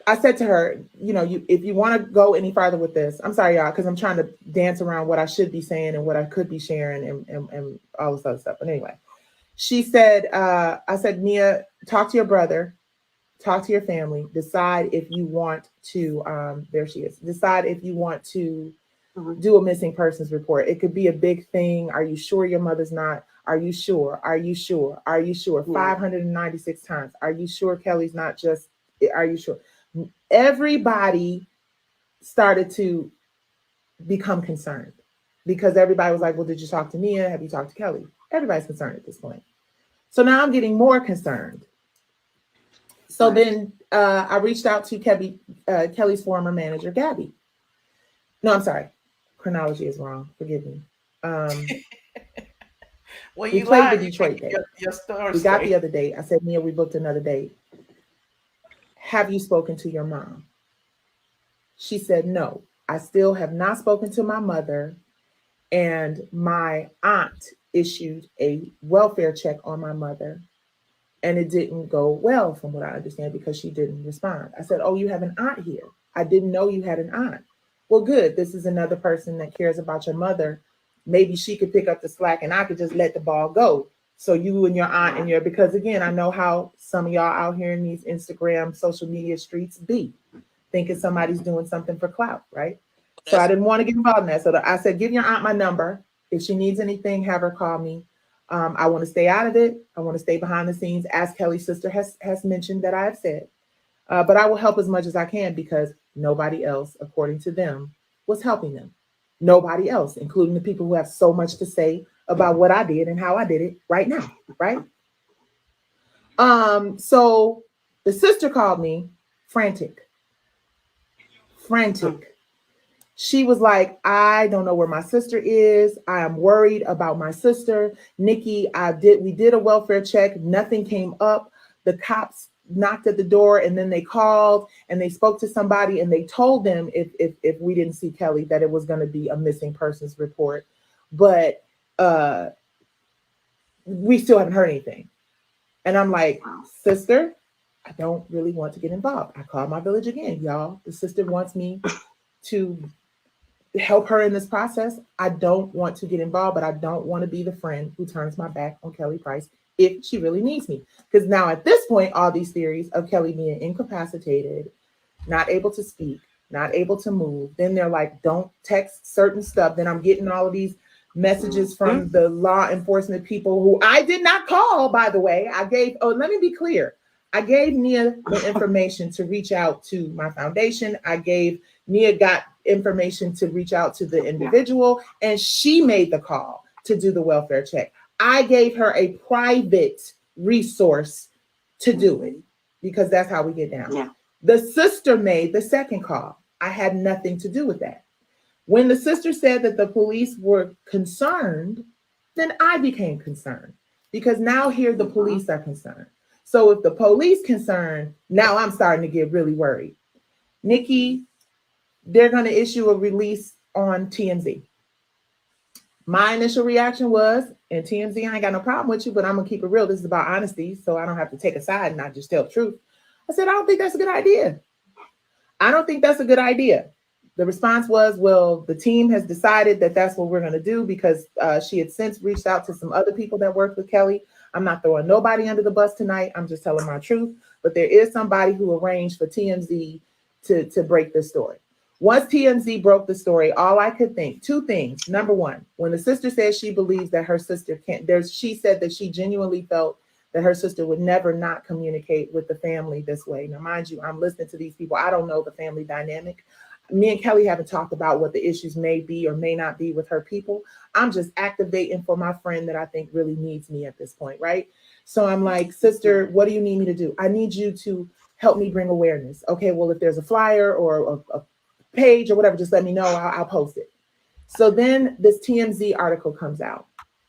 I said to her, if you want to go any farther with this, I'm sorry, y'all, because I'm trying to dance around what I should be saying and what I could be sharing and all this other stuff. But anyway, she said, I said, Nia, talk to your brother, talk to your family, decide if you want to, there she is, decide if you want to do a missing persons report. It could be a big thing. Are you sure your mother's not? Are you sure? Are you sure? Are you sure? 596 times. Are you sure Kelly's not just, are you sure? Everybody started to become concerned because everybody was like, well, did you talk to Nia? Have you talked to Kelly? Everybody's concerned at this point. So now I'm getting more concerned. So then I reached out to Kelly's former manager, Gabby. No, I'm sorry. Chronology is wrong. Forgive me. Well, we you played lied. the Detroit date. Your story We got straight. the other date. I said, Nia, we booked another date. Have you spoken to your mom? She said, no, I still have not spoken to my mother. And my aunt issued a welfare check on my mother. And it didn't go well, from what I understand, because she didn't respond. I said, oh, you have an aunt here. I didn't know you had an aunt. Well, good. This is another person that cares about your mother. Maybe she could pick up the slack and I could just let the ball go. So you and your aunt and because again, I know how some of y'all out here in these Instagram, social media streets be thinking somebody's doing something for clout, right? So I didn't want to get involved in that. So I said, give your aunt my number. If she needs anything, have her call me. I want to stay out of it. I want to stay behind the scenes, as Kelly's sister has mentioned that I have said. But I will help as much as I can because nobody else, according to them, was helping them. Nobody else, including the people who have so much to say about what I did and how I did it right now, right? So the sister called me frantic. She was like, I don't know where my sister is. I am worried about my sister. Nikki, we did a welfare check. Nothing came up. The cops knocked at the door and then they called and they spoke to somebody and they told them if we didn't see Kelly that it was going to be a missing persons report. But we still haven't heard anything. And I'm like, sister, I don't really want to get involved. I called my village again, y'all. The sister wants me to help her in this process. I don't want to get involved, but I don't want to be the friend who turns my back on Kelly Price if she really needs me. Because now at this point, all these theories of Kelly being incapacitated, not able to speak, not able to move, then they're like, don't text certain stuff. Then I'm getting all of these messages from the law enforcement people who I did not call, by the way. Let me be clear. I gave Nia the information to reach out to my foundation. Nia got information to reach out to the individual, and she made the call to do the welfare check. I gave her a private resource to do it because that's how we get down. Yeah. The sister made the second call. I had nothing to do with that. When the sister said that the police were concerned, then I became concerned because now here the police are concerned. So if the police concerned, now I'm starting to get really worried. Nikki, they're going to issue a release on TMZ. My initial reaction was, and TMZ, I ain't got no problem with you, but I'm going to keep it real. This is about honesty, so I don't have to take a side and not just tell the truth. I said, I don't think that's a good idea. I don't think that's a good idea. The response was, well, the team has decided that that's what we're going to do because she had since reached out to some other people that worked with Kelly. I'm not throwing nobody under the bus tonight. I'm just telling my truth. But there is somebody who arranged for TMZ to break this story. Once TMZ broke the story, all I could think, two things. Number one, when the sister says she believes that her sister she said that she genuinely felt that her sister would never not communicate with the family this way. Now, mind you, I'm listening to these people. I don't know the family dynamic. Me and Kelly haven't talked about what the issues may be or may not be with her people. I'm just activating for my friend that I think really needs me at this point, right? So I'm like, sister, what do you need me to do? I need you to help me bring awareness. Okay, well, if there's a flyer or a page or whatever, just let me know. I'll post it. So then this TMZ article comes out.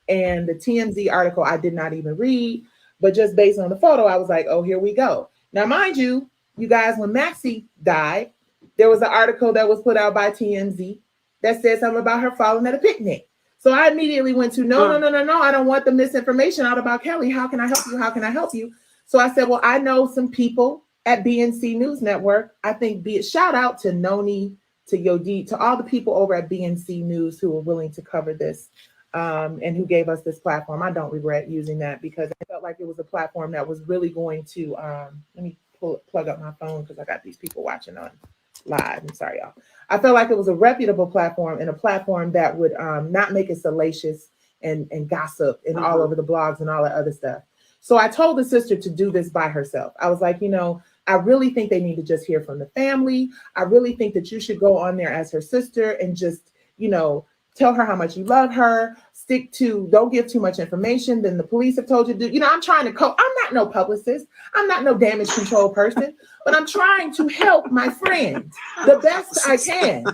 And the TMZ article I did not even read, but just based on the photo, I was like, oh, here we go. Now, mind you, you guys, when Maxie died, there was an article that was put out by TMZ that said something about her falling at a picnic. So I immediately went to, no, I don't want the misinformation out about Kelly. How can I help you? How can I help you? So I said, well, I know some people at BNC News Network. I think shout out to Nene, to Yodi, to all the people over at BNC News who were willing to cover this and who gave us this platform. I don't regret using that because I felt like it was a platform that was really going to, let me plug up my phone because I got these people watching on live. I'm sorry, y'all. I felt like it was a reputable platform and a platform that would not make it salacious and gossip and all over the blogs and all that other stuff. So I told the sister to do this by herself. I was like, you know, I really think they need to just hear from the family. I really think that you should go on there as her sister and just, you know, tell her how much you love her. Stick to, don't give too much information. Then the police have told you to do, you know, I'm trying to I'm not no publicist. I'm not no damage control person, but I'm trying to help my friend the best I can.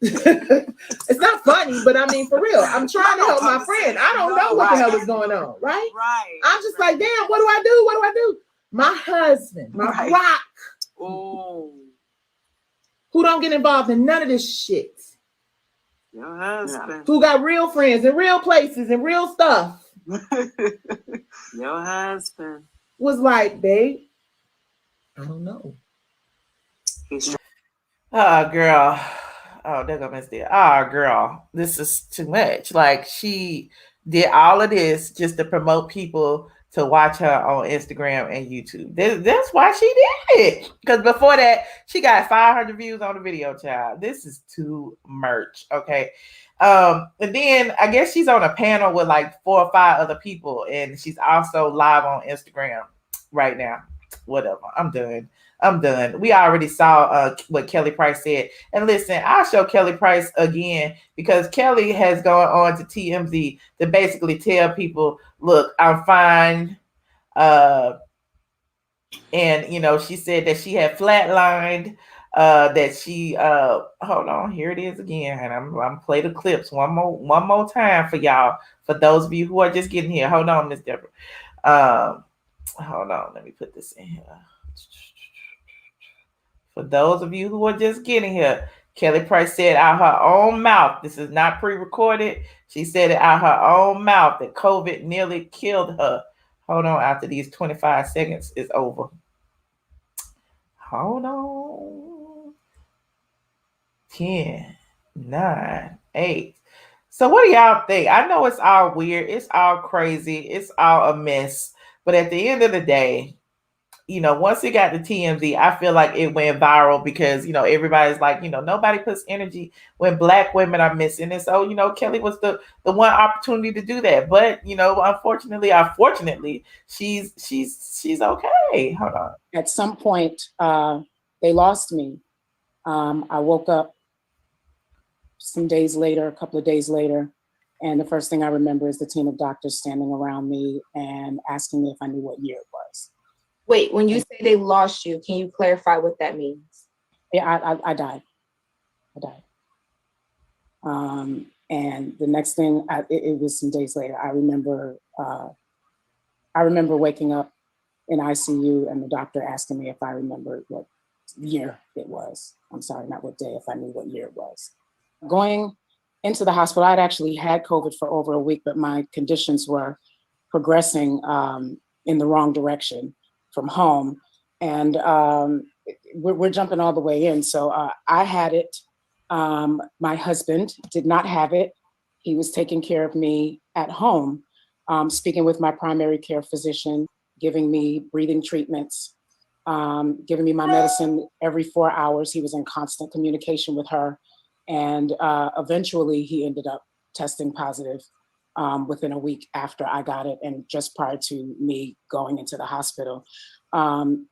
It's not funny, but I mean, for real, I'm trying to help my friend. I don't know what the hell is going on, right? Right. I'm just like, damn, what do I do? What do I do? My husband, my rock, who don't get involved in none of this shit. Your husband. Who got real friends in real places and real stuff. Your husband. Was like, babe, I don't know. Oh, girl. Oh, they're gonna miss it. Oh, girl, this is too much. Like, she did all of this just to promote people to watch her on Instagram and YouTube. That's why she did it. Because before that, she got 500 views on the video, child. This is too much, okay? And then I guess she's on a panel with like 4 or 5 other people, and she's also live on Instagram right now. Whatever. I'm done. We already saw what Kelly Price said. And listen, I'll show Kelly Price again because Kelly has gone on to TMZ to basically tell people, look, I'm fine. And, you know, she said that she had flatlined, that she, hold on, here it is again. And I'm play the clips one more time for y'all, for those of you who are just getting here. Hold on, Miss DaBrat. Hold on, let me put this in here. For those of you who are just getting here, Kelly Price said out her own mouth, this is not pre-recorded, she said it out her own mouth that COVID nearly killed her. Hold on, after these 25 seconds is over. Hold on. 10, 9, 8. So what do y'all think? I know it's all weird. It's all crazy. It's all a mess. But at the end of the day, you know, once it got to TMZ, I feel like it went viral because, you know, everybody's like, you know, nobody puts energy when Black women are missing. And so, you know, Kelly was the one opportunity to do that. But, you know, unfortunately, she's okay. Hold on. At some point, they lost me. I woke up some days later, a couple of days later, and the first thing I remember is the team of doctors standing around me and asking me if I knew what year it was. Wait, when you say they lost you, can you clarify what that means? Yeah, I died. And the next thing, it was some days later. I remember waking up in ICU and the doctor asking me if I remembered what year it was. I'm sorry, not what day, if I knew what year it was. Going into the hospital, I'd actually had COVID for over a week, but my conditions were progressing in the wrong direction from home. And we're jumping all the way in. So I had it. My husband did not have it. He was taking care of me at home, speaking with my primary care physician, giving me breathing treatments, giving me my medicine every 4 hours. He was in constant communication with her. And eventually he ended up testing positive within a week after I got it and just prior to me going into the hospital.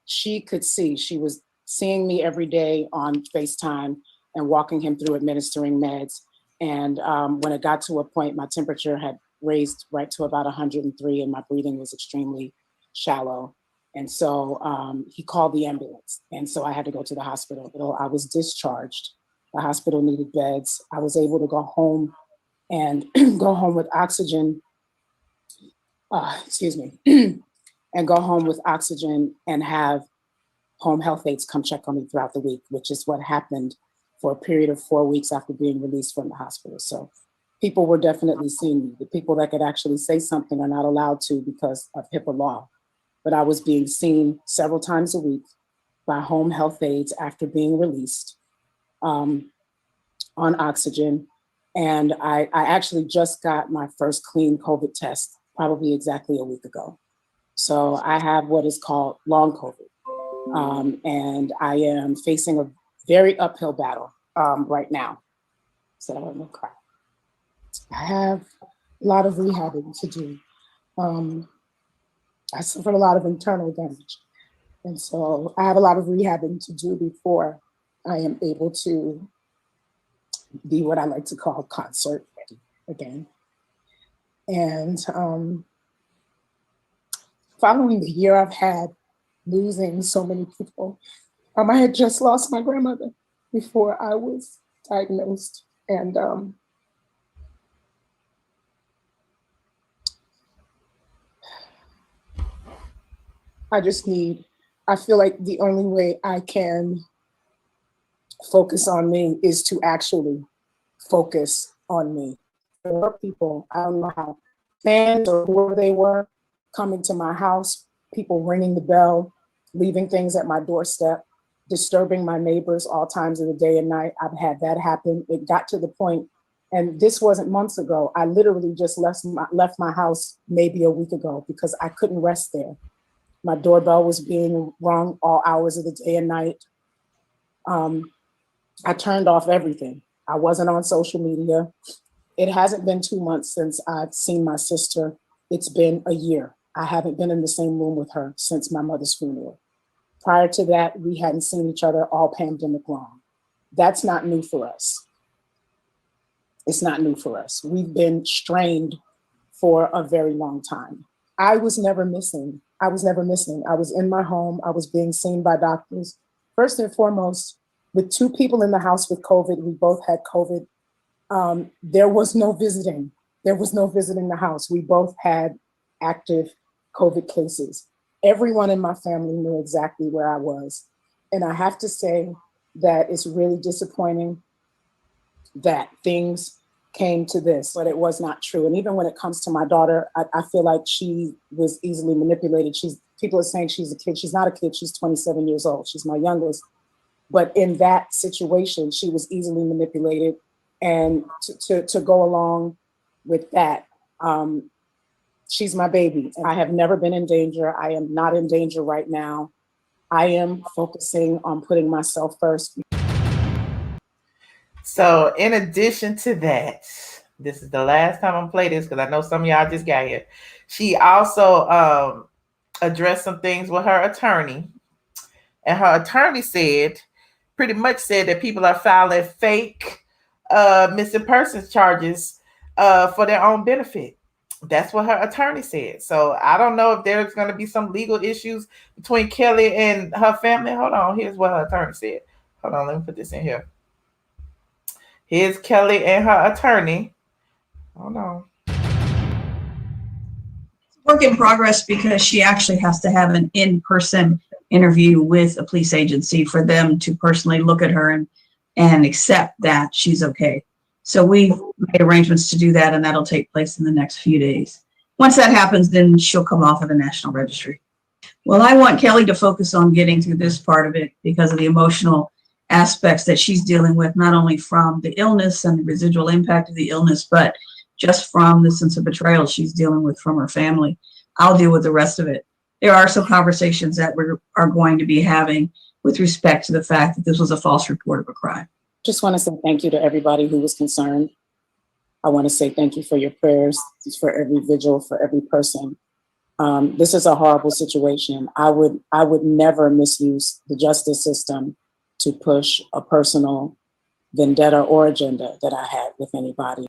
She could see, she was seeing me every day on FaceTime and walking him through administering meds. And when it got to a point, my temperature had raised right to about 103 and my breathing was extremely shallow. And so he called the ambulance. And so I had to go to the hospital. I was discharged. The hospital needed beds. I was able to go home and go home with oxygen, and go home with oxygen and have home health aides come check on me throughout the week, which is what happened for a period of 4 weeks after being released from the hospital. So people were definitely seeing me. The people that could actually say something are not allowed to because of HIPAA law. But I was being seen several times a week by home health aides after being released on oxygen. And I actually just got my first clean COVID test probably exactly a week ago. So I have what is called long COVID. And I am facing a very uphill battle right now. So I'm gonna cry. I have a lot of rehabbing to do. I suffered a lot of internal damage. And so I have a lot of rehabbing to do before I am able to be what I like to call concert ready again. And following the year I've had losing so many people, I had just lost my grandmother before I was diagnosed. And I feel like the only way I can focus on me is to actually focus on me. There were people, I don't know how, fans or whoever they were, coming to my house, people ringing the bell, leaving things at my doorstep, disturbing my neighbors all times of the day and night. I've had that happen. It got to the point, and this wasn't months ago, I literally just left my house maybe a week ago because I couldn't rest there. My doorbell was being rung all hours of the day and night. I turned off everything. I wasn't on social media. It hasn't been 2 months since I've seen my sister. It's been a year. I haven't been in the same room with her since my mother's funeral. Prior to that, we hadn't seen each other all pandemic long. That's not new for us. It's not new for us. We've been strained for a very long time. I was never missing. I was in my home. I was being seen by doctors. First and foremost, with 2 people in the house with COVID, we both had COVID. There was no visiting. There was no visiting the house. We both had active COVID cases. Everyone in my family knew exactly where I was. And I have to say that it's really disappointing that things came to this, but it was not true. And even when it comes to my daughter, I feel like she was easily manipulated. People are saying she's a kid. She's not a kid. She's 27 years old. She's my youngest. But in that situation, she was easily manipulated. And to go along with that, she's my baby. I have never been in danger. I am not in danger right now. I am focusing on putting myself first. So in addition to that, this is the last time I'm playing this because I know some of y'all just got here. She also addressed some things with her attorney. And her attorney pretty much said that people are filing fake missing persons charges for their own benefit. That's what her attorney said. So I don't know if there's going to be some legal issues between Kelly and her family. Hold on. Here's what her attorney said. Hold on. Let me put this in here. Here's Kelly and her attorney. Hold on. Work in progress because she actually has to have an in-person interview with a police agency for them to personally look at her and accept that she's okay. So we've made arrangements to do that, and that'll take place in the next few days. Once that happens, then she'll come off of the National Registry. Well, I want Kelly to focus on getting through this part of it because of the emotional aspects that she's dealing with, not only from the illness and the residual impact of the illness, but just from the sense of betrayal she's dealing with from her family. I'll deal with the rest of it. There are some conversations that we are going to be having with respect to the fact that this was a false report of a crime. Just want to say thank you to everybody who was concerned. I want to say thank you for your prayers, for every vigil, for every person. This is a horrible situation. I would never misuse the justice system to push a personal vendetta or agenda that I had with anybody.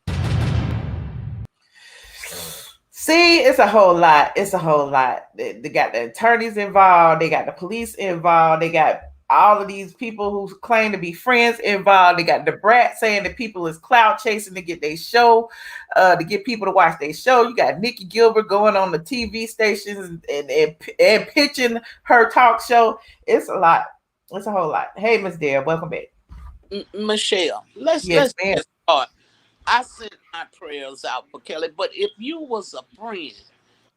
See, it's a whole lot. It's a whole lot. They got the attorneys involved. They got the police involved. They got all of these people who claim to be friends involved. They got DaBrat saying that people is clout chasing to get their show, to get people to watch their show. You got Nicci Gilbert going on the TV stations and pitching her talk show. It's a lot. It's a whole lot. Hey, Miss Dare, welcome back. Michelle, let's start. I sent my prayers out for Kelly, but if you was a friend,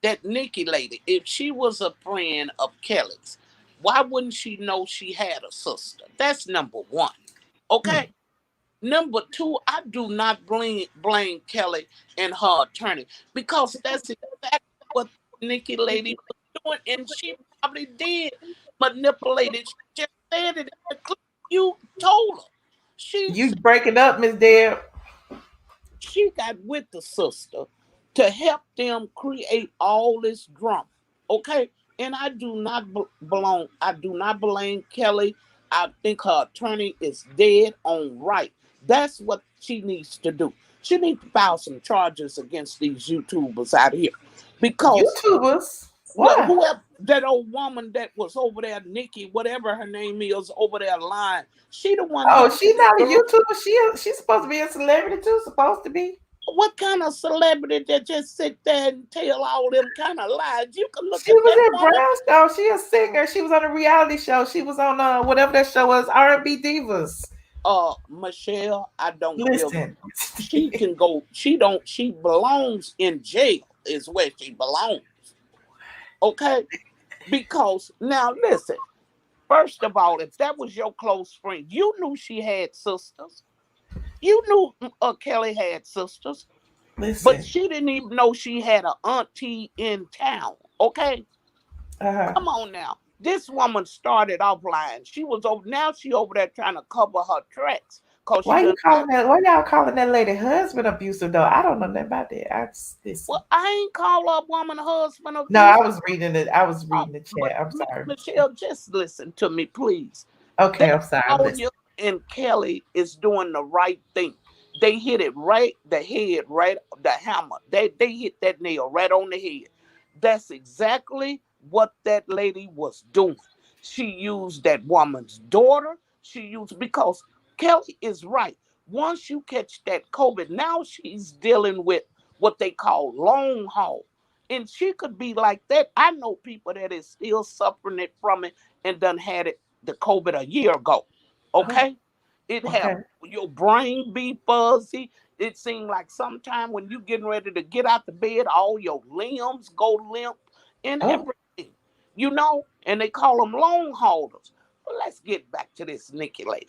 that Nikki lady, if she was a friend of Kelly's, why wouldn't she know she had a sister? That's number one. Okay. Number two, I do not blame Kelly and her attorney because that's exactly what Nikki lady was doing, and she probably did manipulate it. She just said it in the clip. You told her. You breaking up, Miss Deb. She got with the sister to help them create all this drama. Okay? And I do not blame Kelly. I think her attorney is dead on right. That's what she needs to do. She needs to file some charges against these YouTubers out here. Because YouTubers? well, Why? whoever that old woman that was over there, Nikki, whatever her name is, over there lying, she the one. Oh, she's not a YouTuber. She's supposed to be a celebrity too. Supposed to be. What kind of celebrity that just sit there and tell all them kind of lies? You can look She at was that in woman. Brown Show. She a singer. She was on a reality show. She was on whatever that show was, R&B Divas. Michelle, I don't Listen. she can go. She belongs in jail. Is where she belongs. Okay, because now listen. First of all, if that was your close friend, you knew she had sisters. You knew Kelly had sisters. Listen. But she didn't even know she had an auntie in town. Okay? Come on now. This woman started off lying. She was over, now she over there trying to cover her tracks. Why y'all calling that lady husband abusive though? I don't know nothing about that. Well, I ain't call a woman husband abusive. No, I was reading it. I was reading the chat. I'm sorry. Michelle, just listen to me, please. Okay, I'm sorry. And Kelly is doing the right thing. They hit it right, the head, right, the hammer. They hit that nail right on the head. That's exactly what that lady was doing. She used that woman's daughter. Because Kelly is right. Once you catch that COVID, now she's dealing with what they call long haul. And she could be like that. I know people that is still suffering it from it and done had it, the COVID, a year ago. Okay? It have your brain be fuzzy. It seemed like sometime when you getting ready to get out the bed, all your limbs go limp and everything. You know? And they call them long haulers. But let's get back to this Nikki lady.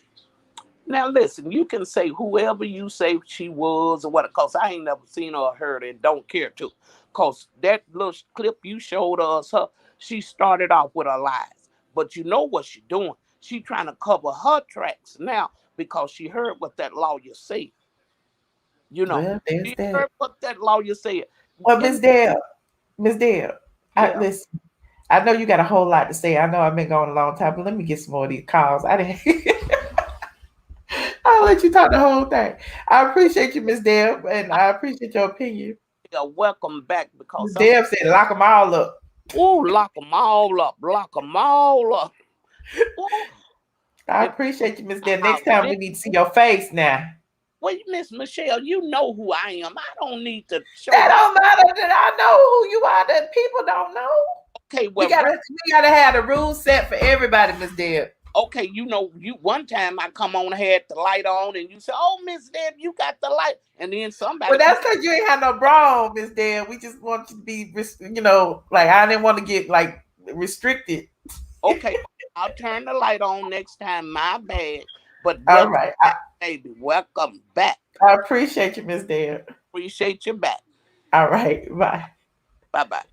Now listen, you can say whoever you say she was or what, because I ain't never seen her or heard it and don't care to. Because that little clip you showed us, she started off with her lies. But you know what she's doing. She trying to cover her tracks now because she heard what that lawyer said. You know, well, there's she that. heard what that lawyer said. Well, Miss Dale, listen, I know you got a whole lot to say. I know I've been going a long time, but let me get some more of these calls. I'll let you talk the whole thing. I appreciate you, Miss Dale, and I appreciate your opinion. Yeah, welcome back because Miss Dale said lock them all up. Oh, lock them all up. Lock them all up. Ooh. I appreciate you, Miss Dale. Next time we need to see your face now. Well, Miss Michelle, you know who I am. I don't need to show that. Don't matter that I know who you are. That people don't know. Okay, well, we gotta have the rules set for everybody, Miss Deb. Okay, you know, one time I come on, had the light on, and you say, "Oh, Miss Deb, you got the light," and then somebody. Well, that's because you ain't had no bra on, Miss Deb. We just want you to be, like I didn't want to get like restricted. Okay, I'll turn the light on next time. My bad. But all right, baby, welcome back. I appreciate you, Miss Deb. Appreciate you back. All right, bye. Bye.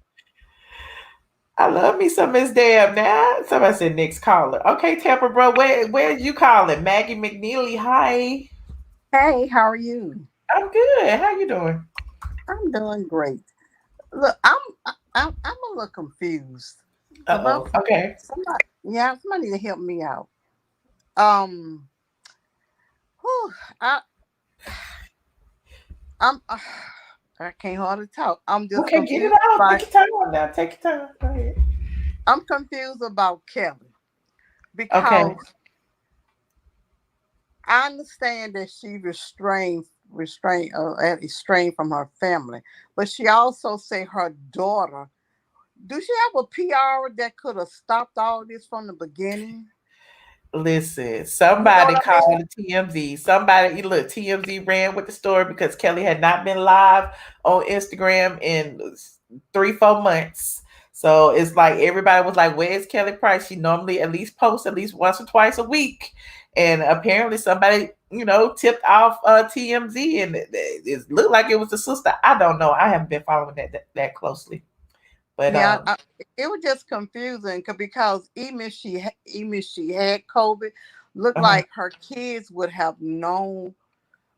I love me some Miss Deb now. Somebody said next caller. Okay, Tampa, bro, where you calling? Maggie McNeely, hi. Hey, how are you? I'm good. How you doing? I'm doing great. Look, I'm a little confused. Okay. Somebody need to help me out. I can't hardly talk. I'm just okay. Get it out. Take your time now. Take your time. Go ahead. I'm confused about Kelly because I understand that she estranged from her family, but she also say her daughter. Do she have a PR that could have stopped all this from the beginning? Listen, somebody called TMZ. TMZ ran with the story because Kelly had not been live on Instagram in 3-4 months. So it's like everybody was like, where's Kelly Price? She normally at least posts at least once or twice a week. And apparently somebody, tipped off TMZ and it looked like it was the sister. I don't know. I haven't been following that closely. But it was just confusing because even if she had COVID, looked like her kids would have known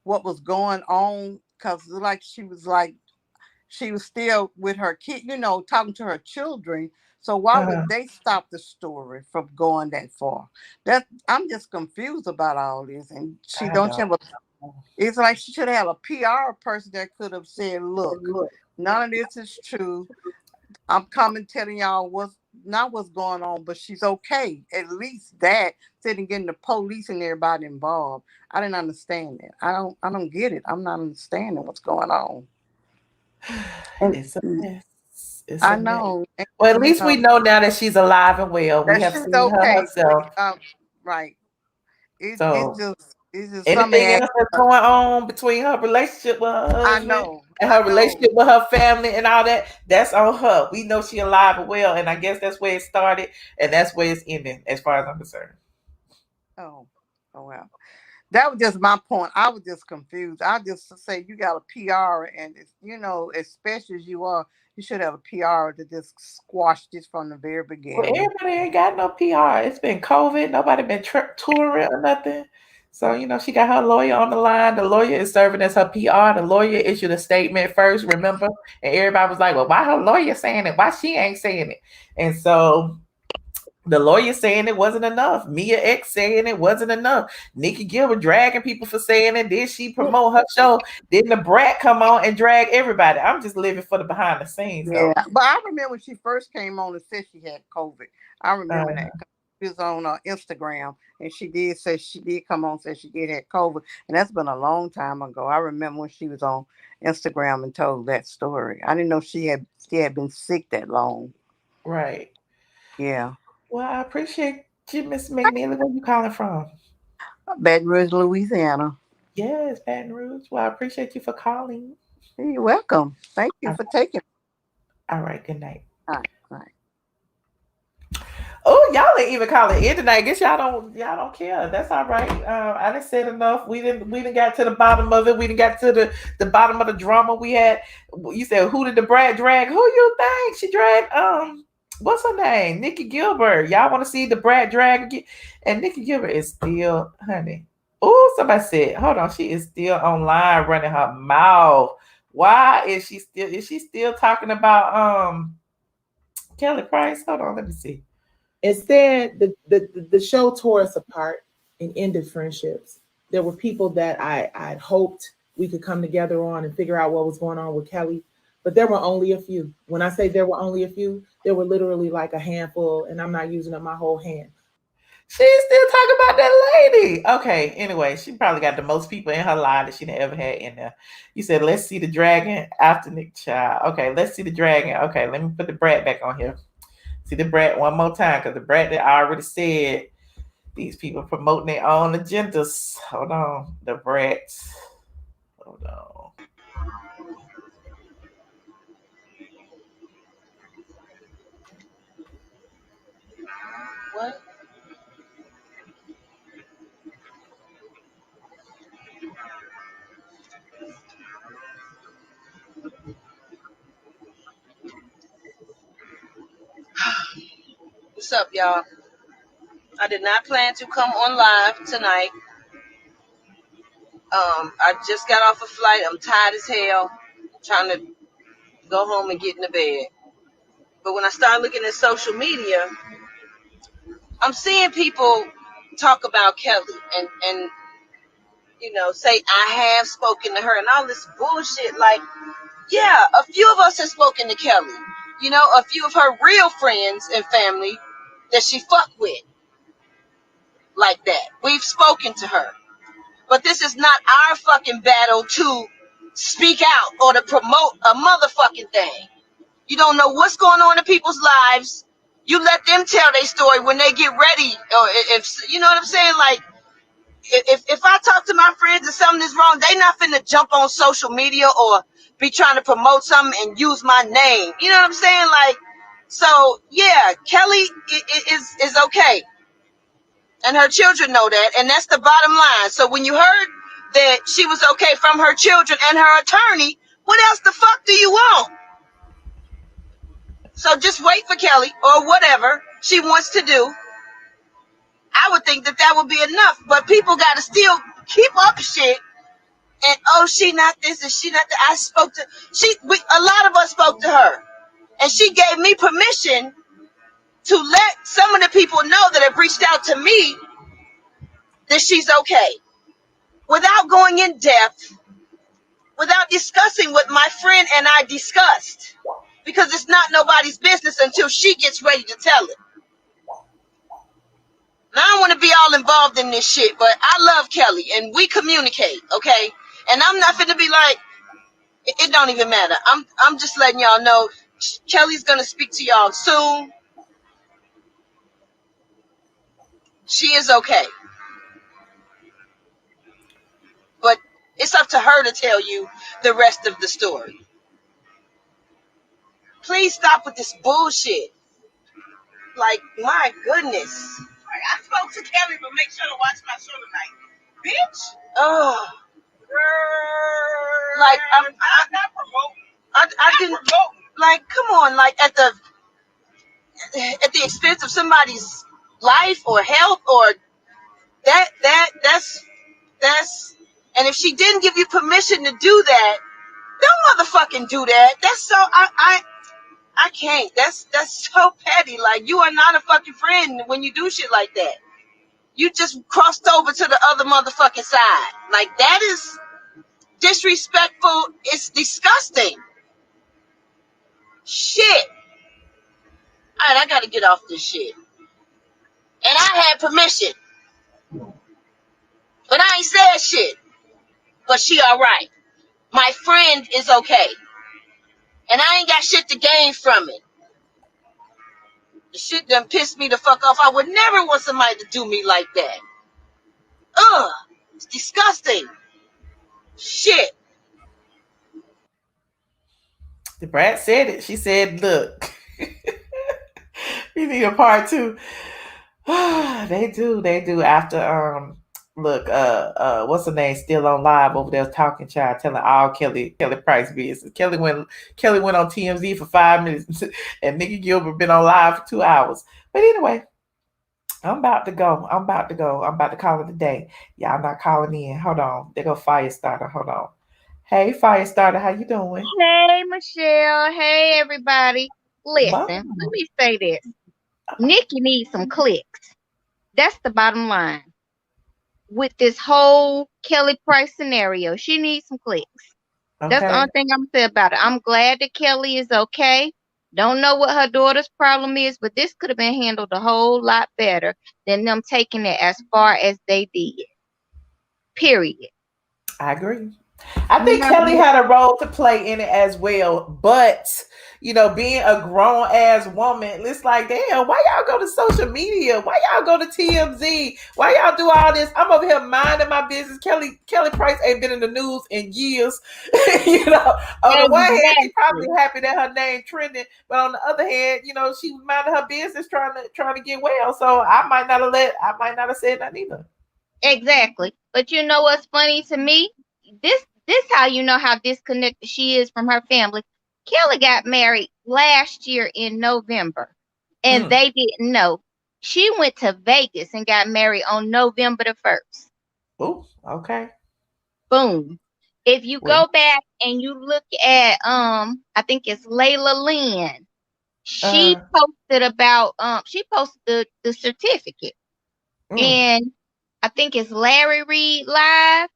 what was going on because like she was still with her kid, talking to her children. So why would they stop the story from going that far? That I'm just confused about all this. And she don't have a. It's like she should have a PR person that could have said, "Look, none of this is true. I'm coming telling y'all what's going on, but she's okay." At least that, instead of getting the police and everybody involved. I didn't understand it. I don't get it. I'm not understanding what's going on. And It's a mess. I know. And, well, at least we know now that she's alive and well. We have seen her herself. Right. It's just something. Anything else that's going on between her relationship with her husband and her relationship with her family and all that, that's on her. We know she's alive and well, and I guess that's where it started, and that's where it's ending, as far as I'm concerned. Oh well. That was just my point. I was just confused. I just say you got a PR, and especially as you are, you should have a PR to just squash this from the very beginning. Well, everybody ain't got no PR. It's been COVID. Nobody been touring or nothing. So, she got her lawyer on the line. The lawyer is serving as her PR. The lawyer issued a statement first, remember? And everybody was like, well, why her lawyer saying it? Why she ain't saying it? And so the lawyer saying it wasn't enough. Mia X saying it wasn't enough. Nikki Gilbert dragging people for saying it. Did she promote her show? Didn't the Brat come on and drag everybody? I'm just living for the behind the scenes. Yeah, but I remember when she first came on and said she had COVID. I remember that. She was on Instagram, and she did say she did come on and say she did have COVID, and that's been a long time ago. I remember when she was on Instagram and told that story. I didn't know she had been sick that long. Right. Yeah. Well, I appreciate you, Miss McNeely. Where you calling from? Baton Rouge, Louisiana. Yes, Baton Rouge. Well, I appreciate you for calling. You're welcome. Thank you for taking. All right. Good night. All right. Oh, y'all ain't even calling in tonight. I guess y'all don't care. That's all right. I done said enough. We didn't get to the bottom of it. We didn't get to the bottom of the drama we had. You said, who did DaBrat drag? Who you think she dragged? What's her name? Nikki Gilbert. Y'all want to see DaBrat drag again? And Nikki Gilbert is still, honey. Oh, somebody said, hold on, she is still online running her mouth. Why is she still talking about Kelly Price? Hold on, let me see. Instead, the show tore us apart and ended friendships. There were people that I'd hoped we could come together on and figure out what was going on with Kelly. But there were only a few. When I say there were only a few, there were literally like a handful, and I'm not using up my whole hand. She's still talking about that lady. Okay, anyway, she probably got the most people in her life that she ever had in there. You said, let's see the dragon after Nick Child. Okay, let's see the dragon. Okay, let me put the Brat back on here. See the Brat one more time, because the Brat that I already said, these people promoting their own agendas. Hold on, the Brat. Hold on. What? What's up, y'all? I did not plan to come on live tonight. I just got off a flight. I'm tired as hell. Trying to go home and get in the bed. But when I start looking at social media, I'm seeing people talk about Kelly and say I have spoken to her and all this bullshit. Like, yeah, a few of us have spoken to Kelly. A few of her real friends and family that she fucked with like that. We've spoken to her. But this is not our fucking battle to speak out or to promote a motherfucking thing. You don't know what's going on in people's lives. You let them tell their story when they get ready. Or if you know what I'm saying? Like, if I talk to my friends and something is wrong, they not finna jump on social media or be trying to promote something and use my name. You know what I'm saying? Like, so yeah, Kelly is okay. And her children know that, and that's the bottom line. So when you heard that she was okay from her children and her attorney, what else the fuck do you want? So just wait for Kelly or whatever she wants to do. I would think that would be enough, but people got to still keep up shit. And oh, she not this and she not that. I spoke to a lot of us spoke to her, and she gave me permission to let some of the people know that have reached out to me that she's okay, without going in depth, without discussing what my friend and I discussed, because it's not nobody's business until she gets ready to tell it. Now, I don't want to be all involved in this shit, but I love Kelly and we communicate, okay? And I'm not going to be like, it don't even matter. I'm just letting y'all know Kelly's going to speak to y'all soon. She is okay. But it's up to her to tell you the rest of the story. Please stop with this bullshit. Like, my goodness. I spoke to Kelly, but make sure to watch my show tonight. Bitch. Oh. Like, I'm not promoting. I didn't promote. Like, come on. Like, at the expense of somebody's life or health or that's and if she didn't give you permission to do that, don't motherfucking do that. That's so I can't. That's so petty. Like, you are not a fucking friend when you do shit like that. You just crossed over to the other motherfucking side. Like, that is disrespectful. It's disgusting. Shit. All right, I gotta get off this shit. And I had permission. But I ain't said shit. But she all right. My friend is okay. And I ain't got shit to gain from it. The shit done pissed me the fuck off. I would never want somebody to do me like that. Ugh. It's disgusting. Shit. DaBrat said it. She said, look, we need a part 2. They do after look, what's her name, still on live over there talking, child, telling all Kelly Price business. Kelly went on TMZ for 5 minutes and Nikki Gilbert been on live for 2 hours. But anyway, I'm about to go. I'm about to call it a day. Y'all not calling in. Hold on. There go Firestarter. Hold on. Hey, Firestarter, how you doing? Hey, Michelle. Hey, everybody. Listen, let me say this. Nikki needs some clicks. That's the bottom line. With this whole Kelly Price scenario, she needs some clicks. Okay. That's the only thing I'm saying about it. I'm glad that Kelly is okay. Don't know what her daughter's problem is, but this could have been handled a whole lot better than them taking it as far as they did. Period. I agree. I think Kelly had a role to play in it as well, but being a grown ass woman, it's like, damn, why y'all go to social media? Why y'all go to TMZ? Why y'all do all this? I'm over here minding my business. Kelly Price ain't been in the news in years. On the one hand, she's probably happy that her name trending, but on the other hand, she was minding her business, trying to get well. So I might not have said that either. Exactly. But you know what's funny to me? This how you know how disconnected she is from her family. Kelly got married last year in November, and they didn't know. She went to Vegas and got married on November the 1st. Oh, okay. Boom. If you go back and you look at I think it's Lien, she posted about she posted the certificate. And I think it's Larry Reid Live.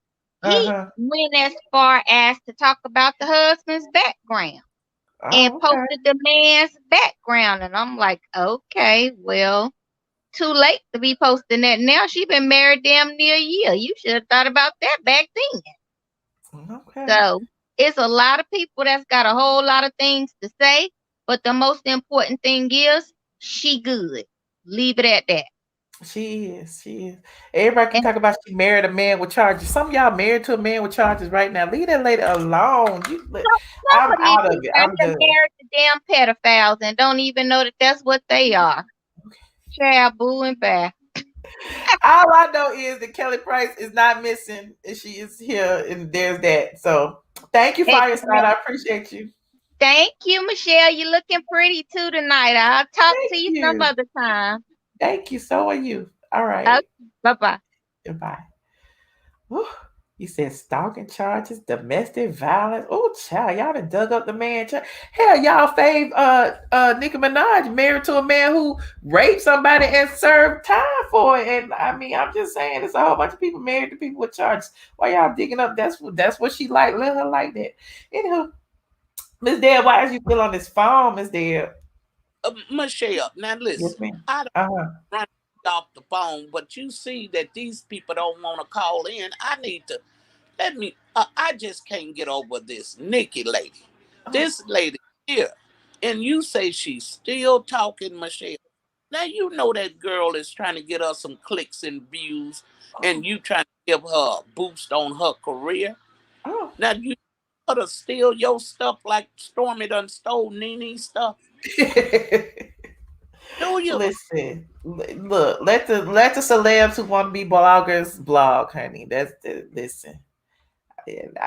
He went as far as to talk about the husband's background and posted the man's background. And I'm like, okay, well, too late to be posting that now. She been married damn near a year. You should have thought about that back then. Okay. So it's a lot of people that's got a whole lot of things to say, but the most important thing is she good. Leave it at that. She is. Everybody can talk about she married a man with charges. Some of y'all married to a man with charges right now. Leave that lady alone. I'm out of it. I'm done. Married to damn pedophiles and don't even know that that's what they are. Child, boo and bad. All I know is that Kelly Price is not missing, and she is here, and there's that. So thank you, Firestarter. I appreciate you. Thank you, Michelle. You're looking pretty too tonight. I'll talk to you some other time. Thank you. So are you. All right. Okay. Bye-bye. Goodbye. You said stalking charges, domestic violence. Oh, child, y'all done dug up the man. Hell, y'all fave Nicki Minaj married to a man who raped somebody and served time for it. And I mean, I'm just saying, it's a whole bunch of people married to people with charges. Why y'all digging up? That's what she like. Let her like that. Anywho, Miss Deb, why is you still on this phone, Miss Deb? Michelle, now listen, Yes, ma'am. I don't run off the phone, but you see that these people don't want to call in. I need to I just can't get over this Nikki lady. This lady here. And you say she's still talking, Michelle. Now you know that girl is trying to get us some clicks and views, and you trying to give her a boost on her career. Now you ought to steal your stuff like Stormy done stole Nene stuff. Do you? Listen, look, let the celebs who want to be bloggers blog, honey. Listen. And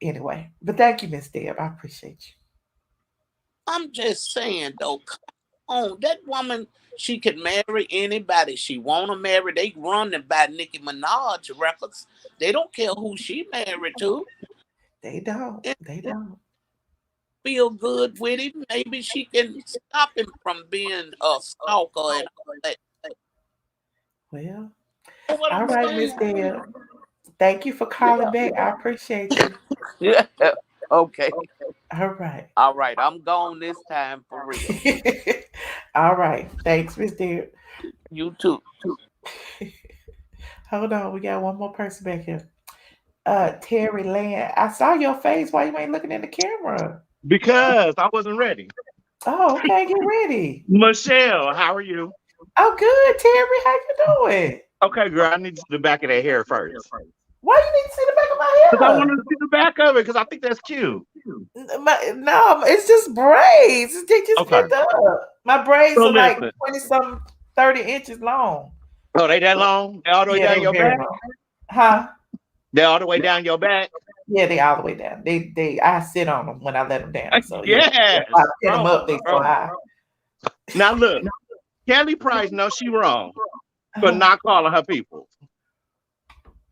anyway. But thank you, Miss Deb. I appreciate you. I'm just saying, though, come on. That woman, she can marry anybody she want to marry. They running by Nicki Minaj records. They don't care who she married to. They don't. They don't. Feel good with him. Maybe she can stop him from being a stalker and all that. Well, all right, Miss Deb. Thank you for calling back. I appreciate you. Yeah. Okay. All right. All right. I'm gone this time for real. All right. Thanks, Miss Deb. You too. Hold on. We got one more person back here. Terry Lien. I saw your face. Why you ain't looking in the camera? Because I wasn't ready. Oh, okay. Get ready. Michelle, how are you? Oh, good, Terry. How you doing? Okay, girl. I need to see the back of that hair first. Why you need to see the back of my hair? Because I wanted to see the back of it because I think that's cute. No, it's just braids. They just picked up. My braids are like 20-something, 30 inches long. Oh, they that long? They all the way down your back? Long. Huh? They all the way down your back? Yeah, they all the way down. I sit on them when I let them down. So yes. If I pin them up, they so high. Now look, Kelly Price knows she wrong for not calling her people.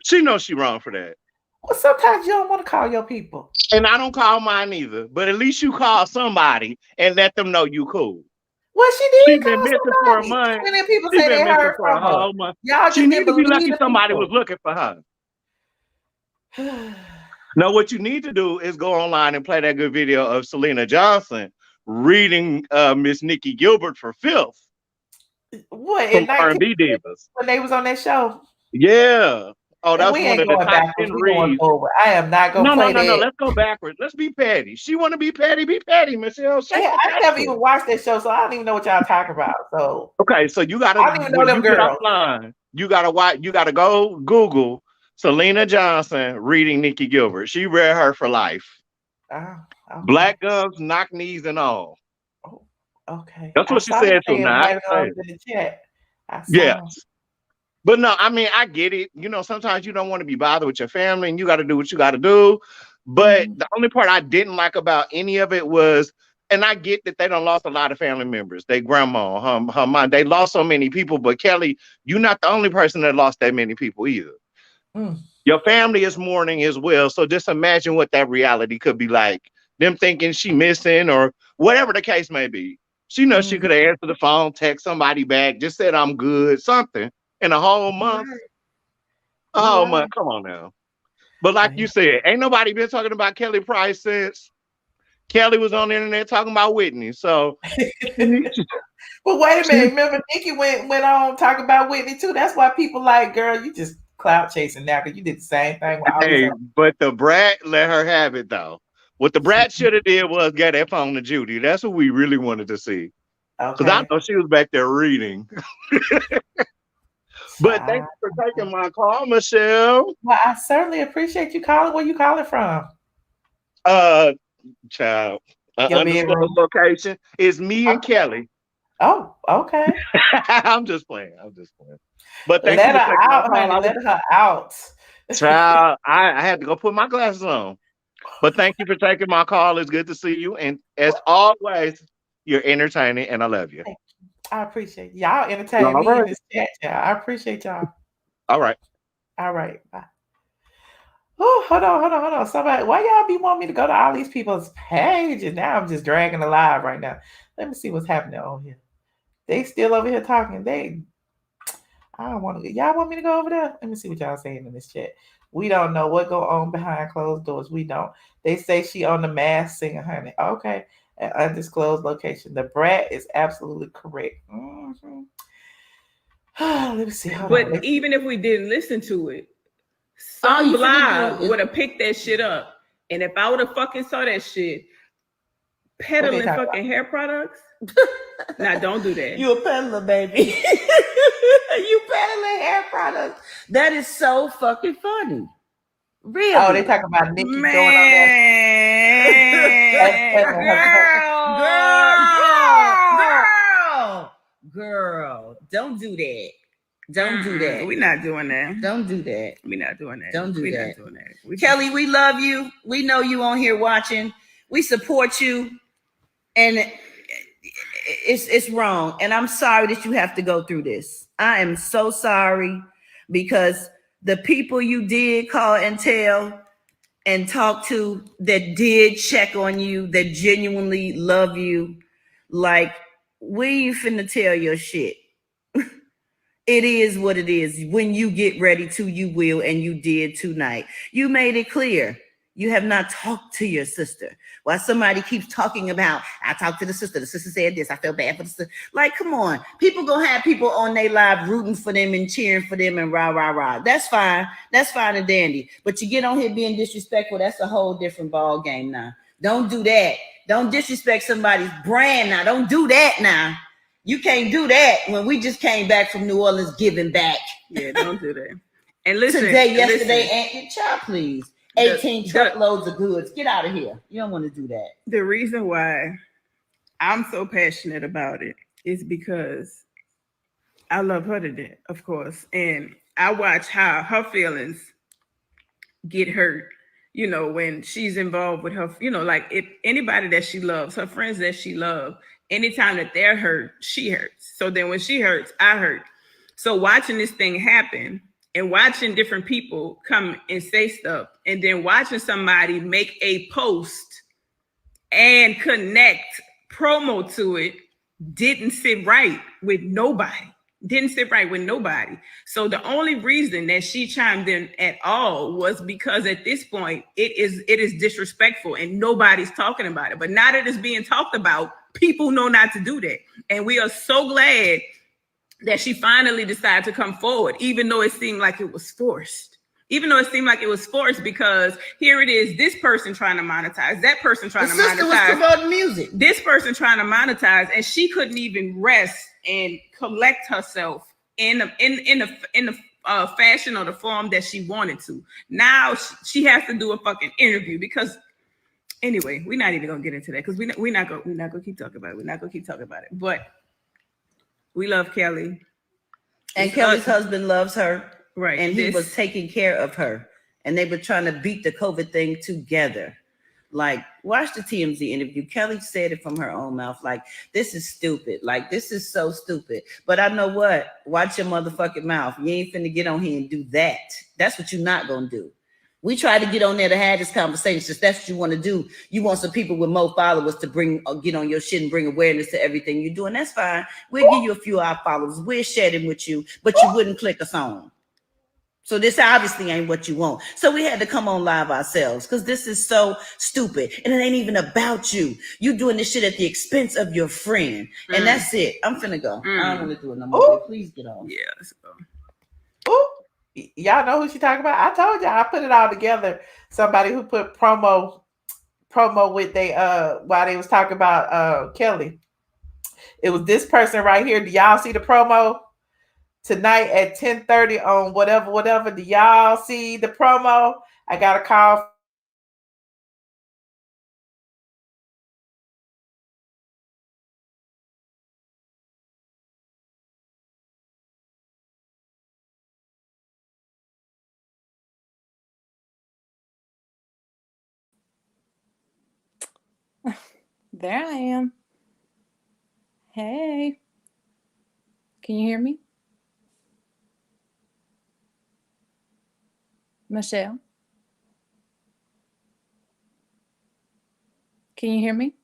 She knows she wrong for that. Well, sometimes you don't want to call your people. And I don't call mine either. But at least you call somebody and let them know you cool. Well, she did. She's been missing for a month. Many people say they heard from her. Y'all she need to be lucky somebody was looking for her. Now, what you need to do is go online and play that good video of Selena Johnson reading Miss Nikki Gilbert for filth. What? From R&B divas. When they was on that show? Yeah. Oh, that's one of the top 10 reads. I am not going to play that. No. Let's go backwards. Let's be petty. She want to be petty. Be petty, Michelle. I never even watched that show, so I don't even know what y'all talking about. So okay, so you got to. I don't even know them girls. You got to watch. You got to go Google Selena Johnson reading Nikki Gilbert. She read her for life. Okay. Black gums, knock knees, and all. Oh, okay. That's what she said to me. In the chat. Yes. But no, I mean, I get it. You know, sometimes you don't want to be bothered with your family and you got to do what you got to do. But the only part I didn't like about any of it was, and I get that they done lost a lot of family members. They grandma, her mom, they lost so many people. But Kelly, you're not the only person that lost that many people either. Your family is mourning as well. So just imagine what that reality could be like. Them thinking she missing or whatever the case may be. She knows she could have answered the phone, text somebody back, just said, I'm good, something. In a whole month. Oh man, come on now. But like you said, ain't nobody been talking about Kelly Price since Kelly was on the internet talking about Whitney. So well, wait a minute. Remember Nikki went on talking about Whitney too. That's why people like, girl, you just clout chasing now because you did the same thing with all these but the Brat let her have it though. What the Brat should have did was get that phone to Judy. That's what we really wanted to see. Because I know she was back there reading. But thank you for taking my call, Michelle. Well, I certainly appreciate you calling. Where you calling from? Child. Undisclosed location. It's me and Kelly. Oh, okay. I'm just playing. But thank let you her out, honey. Let her out. Child, I had to go put my glasses on. But thank you for taking my call. It's good to see you. And as always, you're entertaining and I love you. I appreciate y'all entertaining me in this chat, y'all. I appreciate y'all. All right. All right, bye. Oh, hold on. Somebody, why y'all be wanting me to go to all these people's pages? Now I'm just dragging a live right now. Let me see what's happening on here. They still over here talking. I don't want to. Y'all want me to go over there? Let me see what y'all saying in this chat. We don't know what go on behind closed doors. We don't. They say she on the Masked Singer, honey. Okay, an undisclosed location. The Brat is absolutely correct. Mm-hmm. Let me see. Hold on. But even if we didn't listen to it, some blog would have picked that shit up. And if I would have fucking saw that shit, peddling fucking hair products. Nah, don't do that. You a peddler, baby. You peddling hair products. That is so fucking funny. Really? Oh, they talking about Nikki going on there. Girl, don't do that. Don't do that. We're not doing that. Don't do that. We're not doing that. Don't do We're that. not doing that. Kelly, we love you. We know you on here watching. We support you. And it's wrong. And I'm sorry that you have to go through this. I am so sorry because the people you did call and tell and talk to that did check on you, that genuinely love you, like, we ain't finna tell your shit. It is what it is. When you get ready to, you will, and you did tonight. You made it clear. You have not talked to your sister. While somebody keeps talking about, I talked to the sister said this, I felt bad for the sister. Like, come on. People gonna have people on their live rooting for them and cheering for them and rah, rah, rah. That's fine. That's fine and dandy. But you get on here being disrespectful, that's a whole different ball game now. Don't do that. Don't disrespect somebody's brand now. Don't do that now. You can't do that when we just came back from New Orleans giving back. Yeah, don't do that. And listen, yesterday, and child, please. 18 truckloads of goods. Get out of here. You don't want to do that. The reason why I'm so passionate about it is because I love her to death, of course. And I watch how her feelings get hurt, you know, when she's involved with her, you know, like if anybody that she loves, her friends that she loves, anytime that they're hurt, she hurts. So then when she hurts, I hurt. So watching this thing happen and watching different people come and say stuff, and then watching somebody make a post and connect promo to it didn't sit right with nobody. So the only reason that she chimed in at all was because at this point it is disrespectful and nobody's talking about it. But now that it's being talked about, people know not to do that. And we are so glad that she finally decided to come forward, even though it seemed like it was forced. Because here it is, this person trying to monetize, that person trying to monetize. Was promoting music. This person trying to monetize, and she couldn't even rest and collect herself in the fashion or the form that she wanted to. Now she has to do a fucking interview because. Anyway, we're not even gonna get into that because we're not gonna keep talking about it. We're not gonna keep talking about it. But we love Kelly, and Kelly's husband loves her. Right. And he was taking care of her. And they were trying to beat the COVID thing together. Like, watch the TMZ interview. Kelly said it from her own mouth. Like, this is stupid. Like, this is so stupid. But I know what? Watch your motherfucking mouth. You ain't finna get on here and do that. That's what you're not gonna do. We try to get on there to have this conversation. Since that's what you want to do. You want some people with more followers to get on your shit and bring awareness to everything you do. And that's fine. We'll give you a few of our followers. We're sharing with you, but you wouldn't click us on. So this obviously ain't what you want. So we had to come on live ourselves because this is so stupid. And it ain't even about you. You doing this shit at the expense of your friend. And that's it. I'm finna go. I don't want to do it no more. Please get on. Yeah, let's go. Ooh. Y'all know who she talking about? I told y'all I put it all together. Somebody who put promo with they while they was talking about Kelly. It was this person right here. Do y'all see the promo? Tonight at 10:30 on whatever. Do y'all see the promo? I got a call. There I am. Hey. Can you hear me? Michelle? Can you hear me?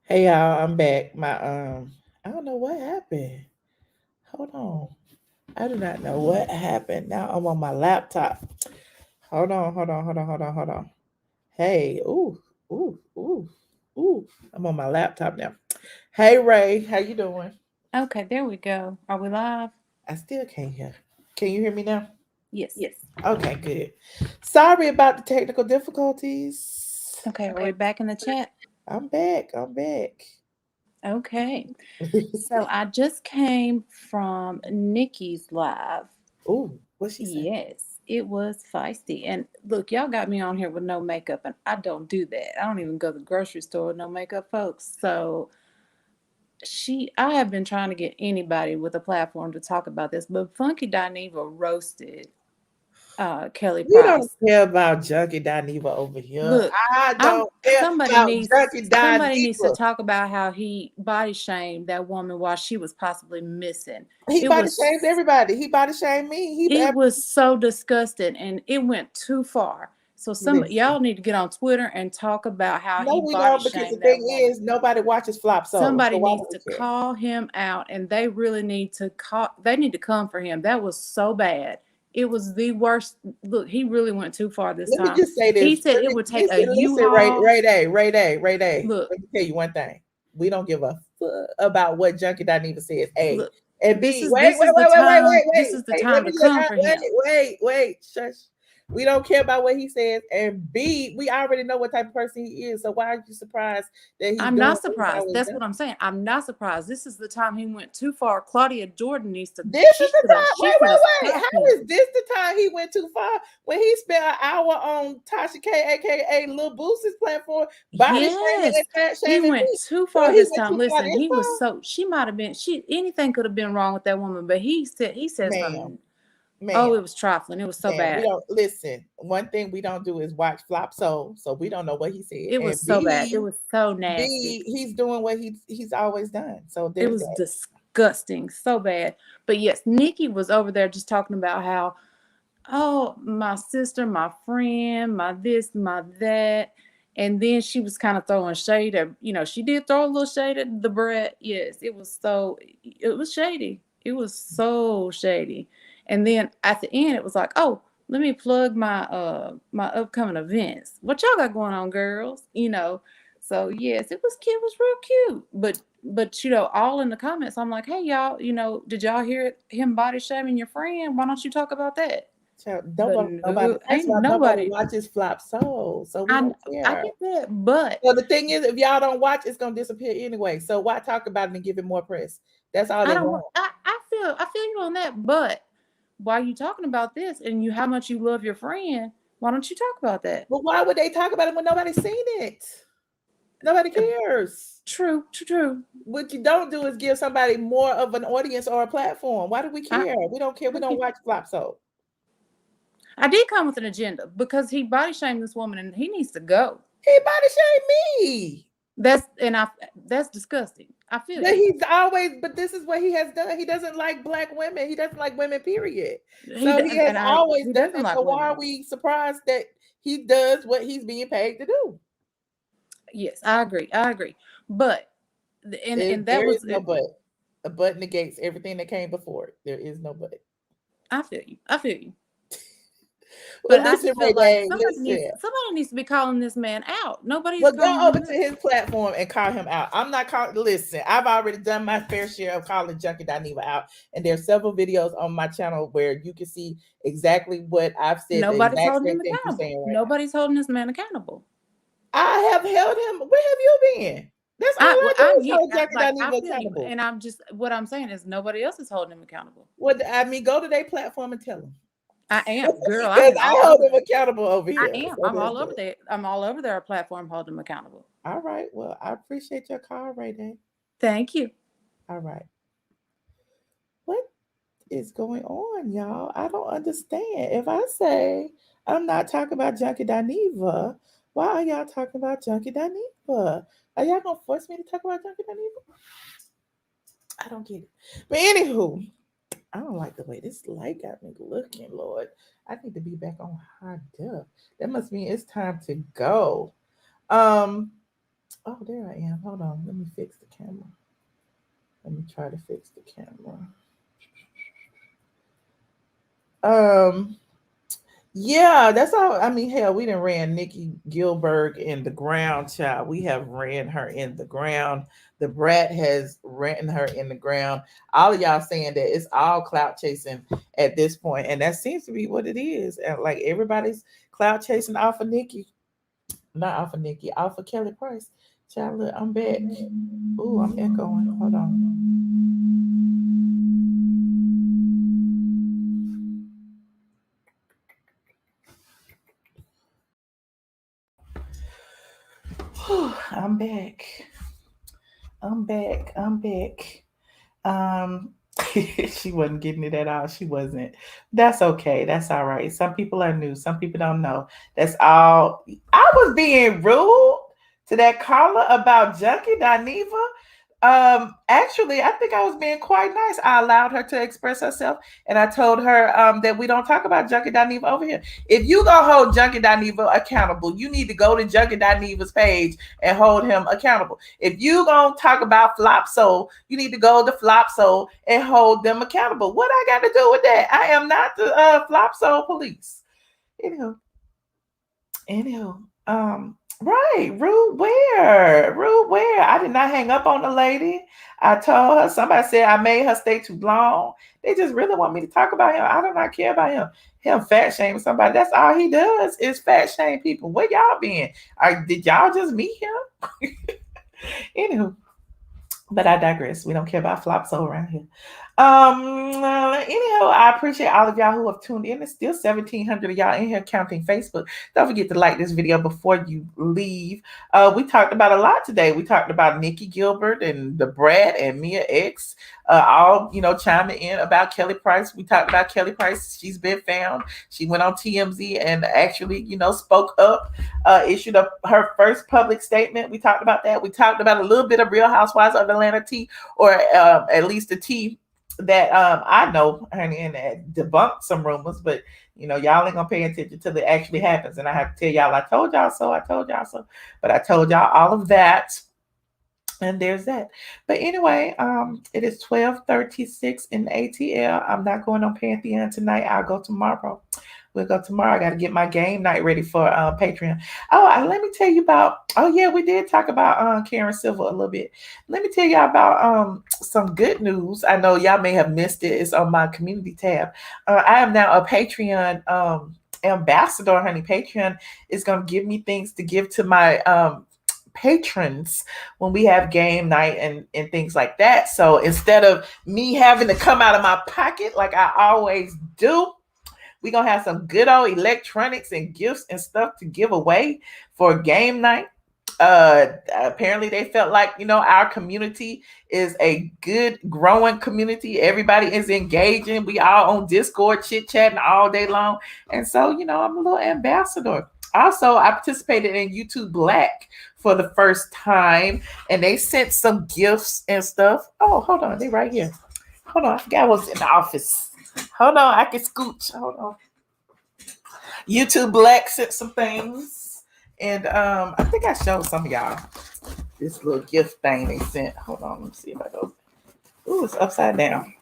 Hey y'all, I'm back. I don't know what happened. Hold on. I do not know what happened. Now I'm on my laptop. Hold on. Hey, ooh. I'm on my laptop now. Hey Ray, how you doing? Okay, there we go. Are we live? I still can't hear. Can you hear me now? Yes. Okay, good. Sorry about the technical difficulties. Okay, are we back in the chat? I'm back. Okay. So I just came from Nikki's live. Ooh, what she said? Yes, it was feisty. And look, y'all got me on here with no makeup, and I don't do that. I don't even go to the grocery store with no makeup, folks. So I have been trying to get anybody with a platform to talk about this, but Funky Dineva roasted Kelly We don't Price. care about Junkie Dineva over here. Look, I don't care somebody about needs Junkie to Dineva. talk about how he body shamed that woman while she was possibly missing. He body shamed everybody. He body shamed me. It was so disgusting, and it went too far. So y'all need to get on Twitter and talk about how No, he we body don't, because the shamed that thing woman. is, nobody watches Flop Soul. Somebody so why needs do to we care? call him out, and they really need to they need to come for him. That was so bad. It was the worst. Look, he really went too far this time. Let me just say this. He said it would take a Listen, U-Haul. Ray Day. Look, let me tell you one thing. We don't give a fuck about what Junkie Dineva says. A. Look, and this B. is the time to come for him. Wait. Shush. We don't care about what he says. And B, we already know what type of person he is. So why are you surprised that he's I'm not surprised. That's what I'm saying. I'm not surprised. This is the time he went too far. Claudia Jordan needs to. This is the time. Wait. How is this the time he went too far? When he spent an hour on Tasha K, aka Lil Boosie's platform, body shaming and fat shaming. He went too far this time. Listen, he was she might have been. Anything could have been wrong with that woman, but he said something. Oh, it was trifling. It was so bad. We don't listen. One thing we don't do is watch Flop Soul, so we don't know what he said. It was so bad. It was so nasty. He's doing what he's always done. So it was disgusting, so bad. But yes, Nikki was over there just talking about how, oh, my sister, my friend, my this, my that. And then she was kind of throwing shade at, she did throw a little shade at DaBrat. Yes, it was shady. It was so shady. And then at the end, it was like, oh, let me plug my my upcoming events. What y'all got going on, girls? So yes, it was cute. It was real cute. But all in the comments, I'm like, hey y'all, did y'all hear him body shaming your friend? Why don't you talk about that? Nobody watches Flop Soul, so we don't care. I get that, but the thing is, if y'all don't watch, it's gonna disappear anyway. So why talk about it and give it more press? That's all they want. I feel you on that, but why are you talking about this and how much you love your friend? Why don't you talk about that? But why would they talk about it when nobody's seen it? Nobody cares. True. What you don't do is give somebody more of an audience or a platform. Why do we care? We don't care. We don't watch Flop Soul. I did come with an agenda because he body shamed this woman and he needs to go. He body shamed me. That's disgusting. I feel but this is what he has done. He doesn't like black women. He doesn't like women, period. He has always done that. So why are we surprised that he does what he's being paid to do. Yes, I agree. But and that There was is no but. A but negates everything that came before it. There is no but. I feel you. Well, But I listen, just feel like Renee, listen. somebody needs to be calling this man out. Nobody's Well, go calling over him to out. his platform and call him out. I'm not calling. Listen, I've already done my fair share of calling Junkie Dineva out, and there's several videos on my channel where you can see exactly what I've said. Nobody's the exact holding same him thing you're accountable. saying right Nobody's holding this man accountable. I have held him. Where have you been? That's all I do is hold Junkie Dineva accountable. And I'm just what I'm saying is nobody else is holding him accountable. Well, I mean, go to their platform and tell them. I am, girl. Because I hold them accountable over here. I am. So I'm all over there. I'm all over their platform holding them accountable. All right. Well, I appreciate your call, Renee. Thank you. All right. What is going on, y'all? I don't understand. If I say I'm not talking about Junkie Dineva, why are y'all talking about Junkie Dineva? Are y'all gonna force me to talk about Junkie Dineva? I don't get it. But anywho, I don't like the way this light got me looking, Lord. I need to be back on high def. That must mean it's time to go. Oh, there I am. Hold on. Let me fix the camera. Let me try to fix the camera. Yeah, that's all. I mean, hell, we done ran Nicci Gilbert in the ground, child. We have ran her in the ground. The Brat has ran her in the ground. All of y'all saying that it's all clout chasing at this point, and that seems to be what it is. And like everybody's clout chasing off of Nikki, not off of Nikki, off of Kelly Price. Child, look, I'm back. Ooh, I'm echoing. Hold on. I'm back. She wasn't getting it at all. She wasn't. That's okay. That's all right. Some people are new. Some people don't know. That's all. I was being rude to that caller about Junkie Dineva. Actually, I think I was being quite nice. I allowed her to express herself, and I told her that we don't talk about Junkie Dineva over here. If you gonna hold Junkie Dineva accountable, you need to go to Junkie Dineva's page and hold him accountable. If you gonna talk about Flop Soul, you need to go to Flop Soul and hold them accountable. What I got to do with that? I am not the Flop Soul police. Anywho, right, rude where? I did not hang up on the lady. I told her, somebody said I made her stay too long. They just really want me to talk about him. I do not care about him. Him fat shaming somebody. That's all he does is fat shame people. Where y'all been? Did y'all just meet him? Anywho, but I digress. We don't care about Flop Soul around here. Anyhow, I appreciate all of y'all who have tuned in. There's still 1,700 of y'all in here counting Facebook. Don't forget to like this video before you leave. We talked about a lot today. We talked about Nicci Gilbert and DaBrat and Mia X, all chiming in about Kelly Price. We talked about Kelly Price. She's been found. She went on TMZ and actually, spoke up, issued her first public statement. We talked about that. We talked about a little bit of Real Housewives of Atlanta tea, or at least the tea that I know, honey, and debunked some rumors, but y'all ain't gonna pay attention till it actually happens. And I have to tell y'all, I told y'all so. But I told y'all all of that. And there's that. But anyway, it is 12:36 in ATL. I'm not going on Pantheon tonight. I'll go tomorrow. We'll go tomorrow. I got to get my game night ready for Patreon. Let me tell you about, we did talk about Karen Silver a little bit. Let me tell y'all about some good news. I know y'all may have missed it. It's on my community tab. I am now a Patreon ambassador, honey. Patreon is going to give me things to give to my patrons when we have game night and things like that. So instead of me having to come out of my pocket like I always do, we're going to have some good old electronics and gifts and stuff to give away for game night. Apparently they felt like, our community is a good growing community. Everybody is engaging. We all on Discord chit-chatting all day long. And so, I'm a little ambassador. Also, I participated in YouTube Black for the first time, and they sent some gifts and stuff. Oh, hold on. They right here. Hold on. I forgot I was in the office. Hold on. I can scooch. Hold on. YouTube Black sent some things. And I think I showed some of y'all this little gift thing they sent. Hold on, let me see if I go. Ooh, it's upside down.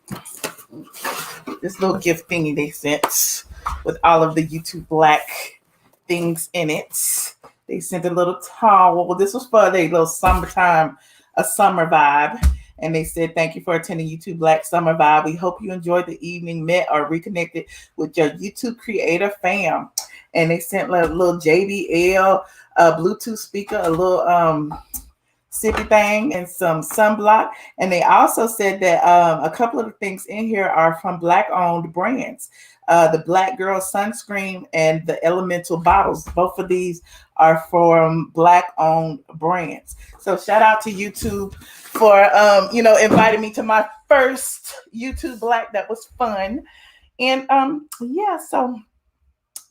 This little gift thingy they sent with all of the YouTube Black things in it. They sent a little towel. This was for their little summertime, a summer vibe. And they said, thank you for attending YouTube Black Summer Vibe. We hope you enjoyed the evening, met or reconnected with your YouTube creator fam. And they sent a little JBL, a Bluetooth speaker, a little sippy thing, and some sunblock. And they also said that a couple of the things in here are from Black-owned brands. The Black Girl sunscreen and the Elemental bottles. Both of these are from Black-owned brands. So shout out to YouTube for inviting me to my first YouTube Black. That was fun. And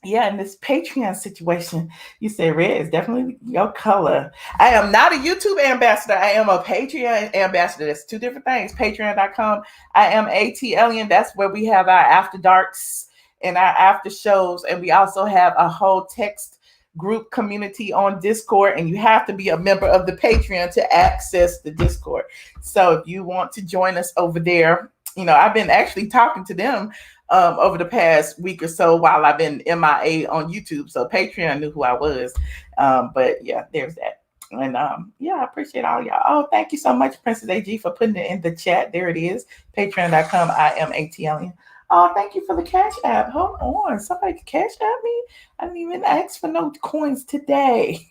in this Patreon situation, you say red is definitely your color. I am not a YouTube ambassador. I am a Patreon ambassador. That's two different things. Patreon.com. iamATLien. That's where we have our after darks and our after shows. And we also have a whole text group community on Discord. And you have to be a member of the Patreon to access the Discord. So if you want to join us over there, I've been actually talking to them over the past week or so while I've been MIA on YouTube. So Patreon knew who I was. But yeah, there's that. And I appreciate all y'all. Oh, thank you so much, Princess AG, for putting it in the chat. There it is. Patreon.com. iamATLien. Oh, thank you for the Cash App. Hold on. Somebody can Cash App me? I didn't even ask for no coins today.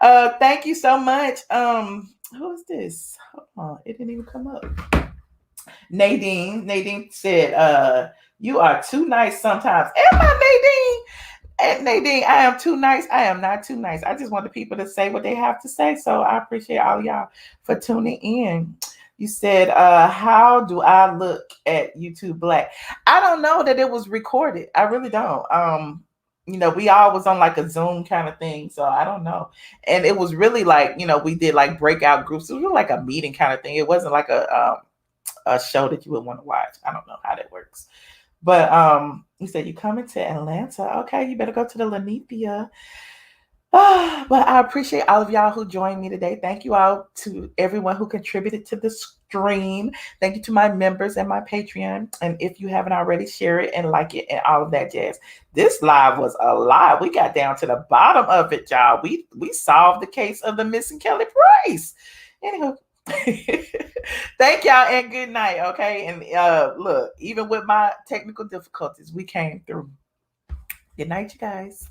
Thank you so much. Who is this? Hold on. It didn't even come up. Nadine said, you are too nice sometimes. Am I, Nadine? And Nadine, I am too nice. I am not too nice. I just want the people to say what they have to say. So I appreciate all y'all for tuning in. You said, how do I look at YouTube Black? I don't know that it was recorded. I really don't. We all was on like a Zoom kind of thing. So I don't know. And it was really like, we did like breakout groups. It was really like a meeting kind of thing. It wasn't like a show that you would want to watch. I don't know how that works. But you said you're coming to Atlanta. Okay, you better go to the Linnethia. But I appreciate all of y'all who joined me today. Thank you all to everyone who contributed to the stream. Thank you to my members and my Patreon. And if you haven't already, share it and like it and all of that jazz. This live was a lot. We got down to the bottom of it, y'all. We solved the case of the missing Kelly Price. Anywho. Thank y'all and good night. Okay. And look, even with my technical difficulties, we came through. Good night, you guys.